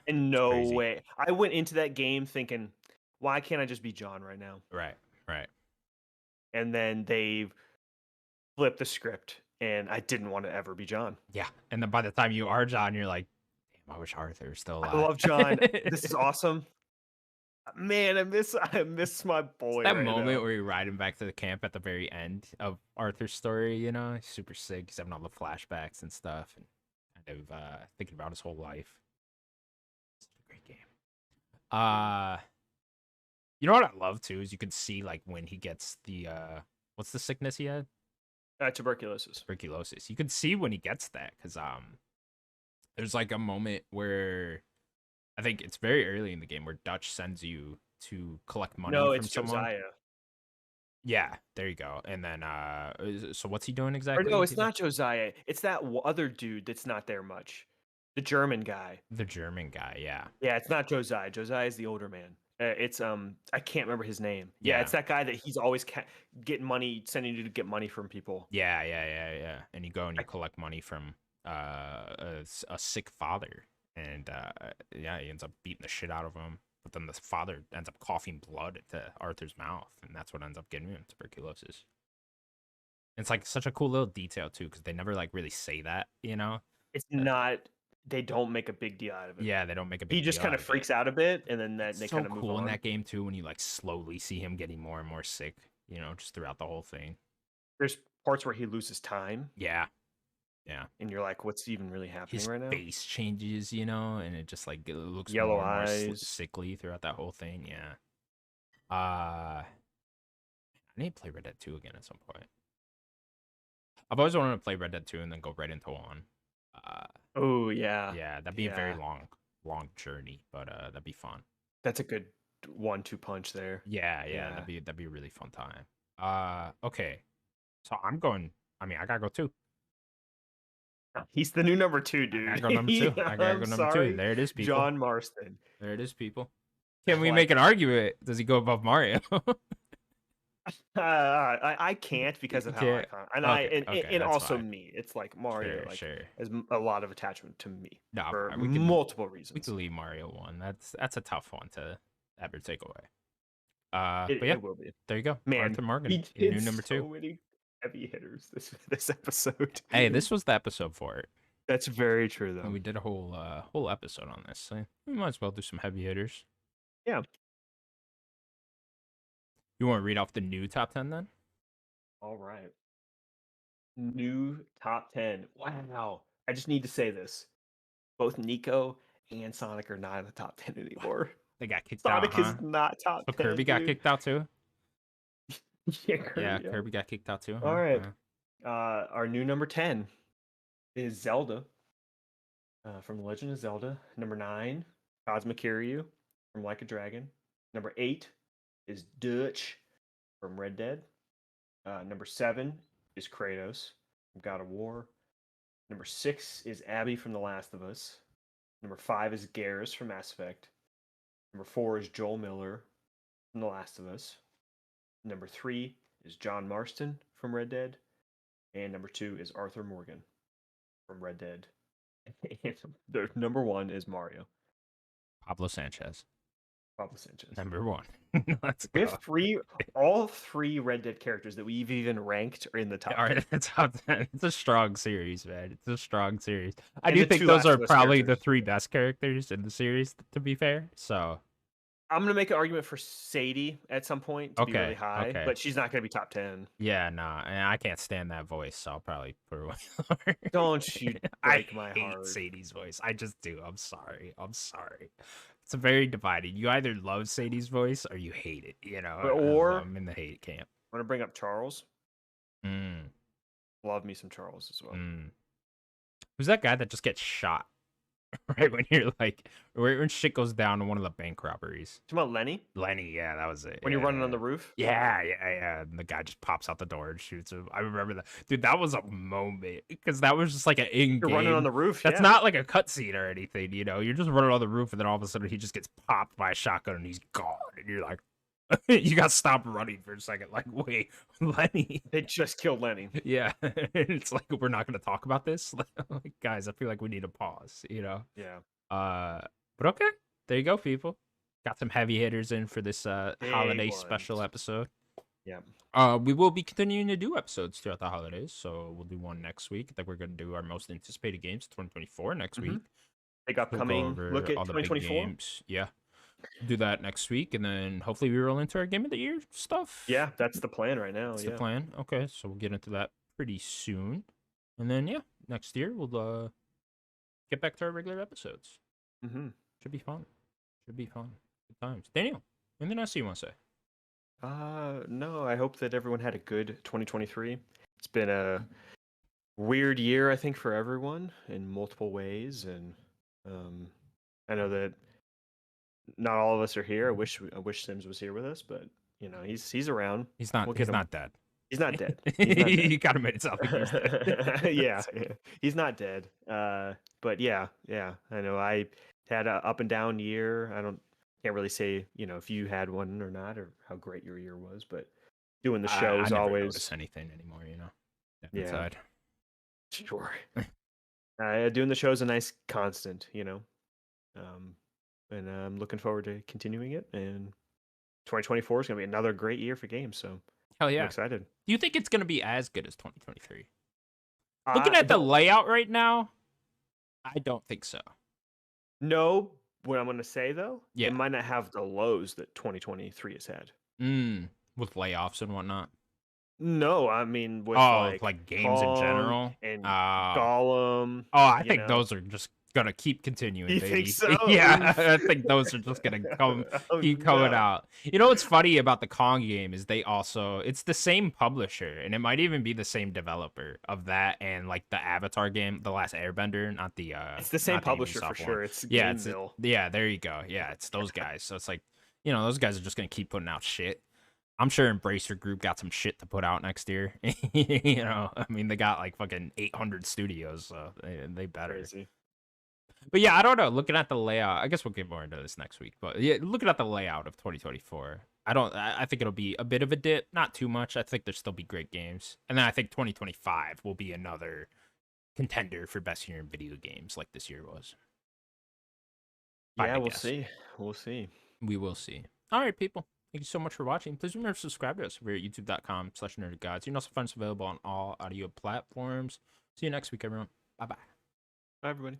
[SPEAKER 2] In no way. I went into that game thinking, why can't I just be John right now?
[SPEAKER 1] Right.
[SPEAKER 2] And then they flipped the script, and I didn't want to ever be John.
[SPEAKER 1] Yeah. And then by the time you are John, you're like, damn, I wish Arthur was still alive.
[SPEAKER 2] I love John. This is awesome. Man, I miss my boy.
[SPEAKER 1] That moment where you're riding back to the camp at the very end of Arthur's story, he's super sick. He's having all the flashbacks and stuff, and kind of thinking about his whole life. It's a great game. You know what I love too is you can see like when he gets the what's the sickness he had?
[SPEAKER 2] Tuberculosis.
[SPEAKER 1] You can see when he gets that because there's like a moment where I think it's very early in the game where Dutch sends you to collect money from someone.
[SPEAKER 2] Josiah.
[SPEAKER 1] Yeah, there you go. And then so what's he doing exactly?
[SPEAKER 2] No, it's not Josiah. It's that other dude that's not there much. The German guy.
[SPEAKER 1] Yeah.
[SPEAKER 2] Yeah, it's not Josiah. Josiah is the older man. It's I can't remember his name. Yeah, it's that guy that he's always getting money, sending you to get money from people.
[SPEAKER 1] Yeah. And you go and you collect money from a sick father, and he ends up beating the shit out of him. But then the father ends up coughing blood into Arthur's mouth, and that's what ends up getting him tuberculosis. It's like such a cool little detail too, because they never like really say that,
[SPEAKER 2] It's not. They don't make a big deal out of it.
[SPEAKER 1] Yeah, they don't make a big deal.
[SPEAKER 2] He just kind of freaks out a bit, and then they kind of move on.
[SPEAKER 1] It's so cool in that game too when you like slowly see him getting more and more sick, just throughout the whole thing.
[SPEAKER 2] There's parts where he loses time.
[SPEAKER 1] Yeah.
[SPEAKER 2] And you're like, what's even really happening right now?
[SPEAKER 1] His face changes, and it just like it looks
[SPEAKER 2] yellow
[SPEAKER 1] more
[SPEAKER 2] eyes,
[SPEAKER 1] and more sickly throughout that whole thing. Yeah. I need to play Red Dead 2 again at some point. I've always wanted to play Red Dead 2 and then go right into 1.
[SPEAKER 2] Oh yeah.
[SPEAKER 1] Yeah, that'd be a very long journey, but that'd be fun.
[SPEAKER 2] That's a good 1-2 punch there.
[SPEAKER 1] Yeah. That'd be a really fun time. Okay. So I gotta go 2.
[SPEAKER 2] He's the new number 2, dude.
[SPEAKER 1] I gotta go number 2. There it is, people.
[SPEAKER 2] John Marston.
[SPEAKER 1] There it is, people. Can we make an argument? Does he go above Mario?
[SPEAKER 2] I can't because of how iconic, and also
[SPEAKER 1] fine.
[SPEAKER 2] me. It's like Mario
[SPEAKER 1] Sure.
[SPEAKER 2] has a lot of attachment to me for
[SPEAKER 1] we can,
[SPEAKER 2] multiple reasons.
[SPEAKER 1] We can leave Mario 1. That's a tough one to ever take away. But yeah,
[SPEAKER 2] it will be.
[SPEAKER 1] There you go,
[SPEAKER 2] man.
[SPEAKER 1] Arthur Morgan,
[SPEAKER 2] new
[SPEAKER 1] number 2.
[SPEAKER 2] So many heavy hitters this episode.
[SPEAKER 1] Hey, this was the episode for it.
[SPEAKER 2] That's very true, though.
[SPEAKER 1] And we did a whole episode on this, so we might as well do some heavy hitters.
[SPEAKER 2] Yeah.
[SPEAKER 1] You want to read off the new top 10 then?
[SPEAKER 2] All right. New top 10. Wow. I just need to say this. Both Nico and Sonic are not in the top 10 anymore.
[SPEAKER 1] They got kicked
[SPEAKER 2] Sonic
[SPEAKER 1] out.
[SPEAKER 2] Sonic is not top 10.
[SPEAKER 1] Kirby got kicked out too?
[SPEAKER 2] Yeah,
[SPEAKER 1] Yeah,
[SPEAKER 2] Kirby. Yeah.
[SPEAKER 1] Kirby got kicked out too,
[SPEAKER 2] All
[SPEAKER 1] huh?
[SPEAKER 2] right. Our new number 10 is Zelda from The Legend of Zelda. Number 9, Cosmic Kiryu from Like a Dragon. Number 8 is Dutch from Red Dead. Number 7 is Kratos from God of War. Number 6 is Abby from The Last of Us. Number 5 is Garrus from Mass Effect. Number 4 is Joel Miller from The Last of Us. Number 3 is John Marston from Red Dead. And number 2 is Arthur Morgan from Red Dead. And the number 1 is Mario.
[SPEAKER 1] Pablo Sanchez,
[SPEAKER 2] Pablo Sanchez.
[SPEAKER 1] number 1. Let's
[SPEAKER 2] We
[SPEAKER 1] go.
[SPEAKER 2] have all three Red Dead characters that we've even ranked are in the top
[SPEAKER 1] All
[SPEAKER 2] 10.
[SPEAKER 1] right, it's top 10. It's a strong series, man. It's a strong series. I
[SPEAKER 2] And
[SPEAKER 1] do
[SPEAKER 2] the
[SPEAKER 1] think
[SPEAKER 2] two
[SPEAKER 1] those
[SPEAKER 2] Last
[SPEAKER 1] are
[SPEAKER 2] of Us
[SPEAKER 1] probably the
[SPEAKER 2] characters.
[SPEAKER 1] 3 best characters in the series, to be fair. So
[SPEAKER 2] I'm gonna make an argument for Sadie at some point to be really high,
[SPEAKER 1] okay.
[SPEAKER 2] but she's not gonna be top 10.
[SPEAKER 1] Yeah, nah, and I can't stand that voice, so I'll probably put her away.
[SPEAKER 2] Don't you
[SPEAKER 1] I
[SPEAKER 2] break my
[SPEAKER 1] hate
[SPEAKER 2] heart.
[SPEAKER 1] Sadie's voice. I just do. I'm sorry. I'm sorry. It's very divided. You either love Sadie's voice or you hate it. You know,
[SPEAKER 2] Or
[SPEAKER 1] I'm in the hate camp.
[SPEAKER 2] I'm gonna bring up Charles.
[SPEAKER 1] Mm,
[SPEAKER 2] Love me some Charles as well.
[SPEAKER 1] Who's that guy that just gets shot? Right when you're like, when shit goes down in one of the bank robberies.
[SPEAKER 2] Talking about Lenny?
[SPEAKER 1] Lenny, yeah, that was it.
[SPEAKER 2] When you're running on the roof?
[SPEAKER 1] Yeah. And the guy just pops out the door and shoots him. I remember that. Dude, that was a moment because that was just like an in-game.
[SPEAKER 2] You're running on the roof.
[SPEAKER 1] That's
[SPEAKER 2] yeah.
[SPEAKER 1] not like a cutscene or anything, you know? You're just running on the roof and then all of a sudden he just gets popped by a shotgun and he's gone. And you're like, you got to stop running for a second. Like, wait, Lenny.
[SPEAKER 2] They just killed Lenny.
[SPEAKER 1] Yeah. It's like, we're not going to talk about this. Like, guys, I feel like we need a pause, you know?
[SPEAKER 2] Yeah.
[SPEAKER 1] But okay. There you go, people. Got some heavy hitters in for this holiday special episode.
[SPEAKER 2] Yeah.
[SPEAKER 1] We will be continuing to do episodes throughout the holidays, so we'll do one next week. I think we're going to do our most anticipated games 2024 next week.
[SPEAKER 2] Big upcoming look at
[SPEAKER 1] all the
[SPEAKER 2] 2024.
[SPEAKER 1] big games. Yeah. Do that next week, and then hopefully we roll into our game of the year stuff.
[SPEAKER 2] Yeah, that's the plan right now.
[SPEAKER 1] That's the plan. Okay, so we'll get into that pretty soon. And then, yeah, next year we'll get back to our regular episodes. Should be fun. Should be fun. Good times. Daniel, anything else you want to say?
[SPEAKER 2] No, I hope that everyone had a good 2023. It's been a weird year, I think, for everyone in multiple ways, and I know that not all of us are here. I wish Sims was here with us, but you know he's around.
[SPEAKER 1] He's not. He's not dead.
[SPEAKER 2] He's not dead. He's not dead.
[SPEAKER 1] You gotta make it sound like he's dead.
[SPEAKER 2] yeah, he's not dead. But yeah, I know I had an up and down year. Can't really say, you know, if you had one or not, or how great your year was, but doing the show is
[SPEAKER 1] I never
[SPEAKER 2] always
[SPEAKER 1] notice anything anymore, you know.
[SPEAKER 2] Yeah.
[SPEAKER 1] Inside.
[SPEAKER 2] Sure. Doing the show is a nice constant, you know. And I'm looking forward to continuing it. And 2024 is going to be another great year for games. So
[SPEAKER 1] hell yeah,
[SPEAKER 2] I'm excited.
[SPEAKER 1] Do you think it's going to be as good as 2023? Looking at the layout right now, I don't think so.
[SPEAKER 2] No. What I'm going to say, though,
[SPEAKER 1] yeah,
[SPEAKER 2] it might not have the lows that 2023 has had.
[SPEAKER 1] With layoffs and whatnot.
[SPEAKER 2] No, I mean with
[SPEAKER 1] like games in general
[SPEAKER 2] and Gollum.
[SPEAKER 1] I think those are just gonna keep continuing.
[SPEAKER 2] You
[SPEAKER 1] baby.
[SPEAKER 2] think so?
[SPEAKER 1] Yeah, I think those are just gonna keep coming out. You know what's funny about the Kong game is it's the same publisher, and it might even be the same developer of that and like the Avatar game, The Last Airbender, not the
[SPEAKER 2] it's the same publisher for sure. It's Game Mill.
[SPEAKER 1] Yeah, there you go. Yeah, it's those guys. So it's like, you know, those guys are just gonna keep putting out shit. I'm sure Embracer Group got some shit to put out next year. You know, I mean, they got like fucking 800 studios, so they better.
[SPEAKER 2] Crazy.
[SPEAKER 1] But yeah, I don't know. Looking at the layout, I guess we'll get more into this next week. But yeah, looking at the layout of 2024, I think it'll be a bit of a dip, not too much. I think there'll still be great games, and then I think 2025 will be another contender for best year in video games, like this year was.
[SPEAKER 2] Yeah, we'll see. We'll see.
[SPEAKER 1] We will see. All right, people. Thank you so much for watching. Please remember to subscribe to us over at youtube.com/nerdguides. You can also find us available on all audio platforms. See you next week, everyone. Bye-bye.
[SPEAKER 2] Bye, everybody.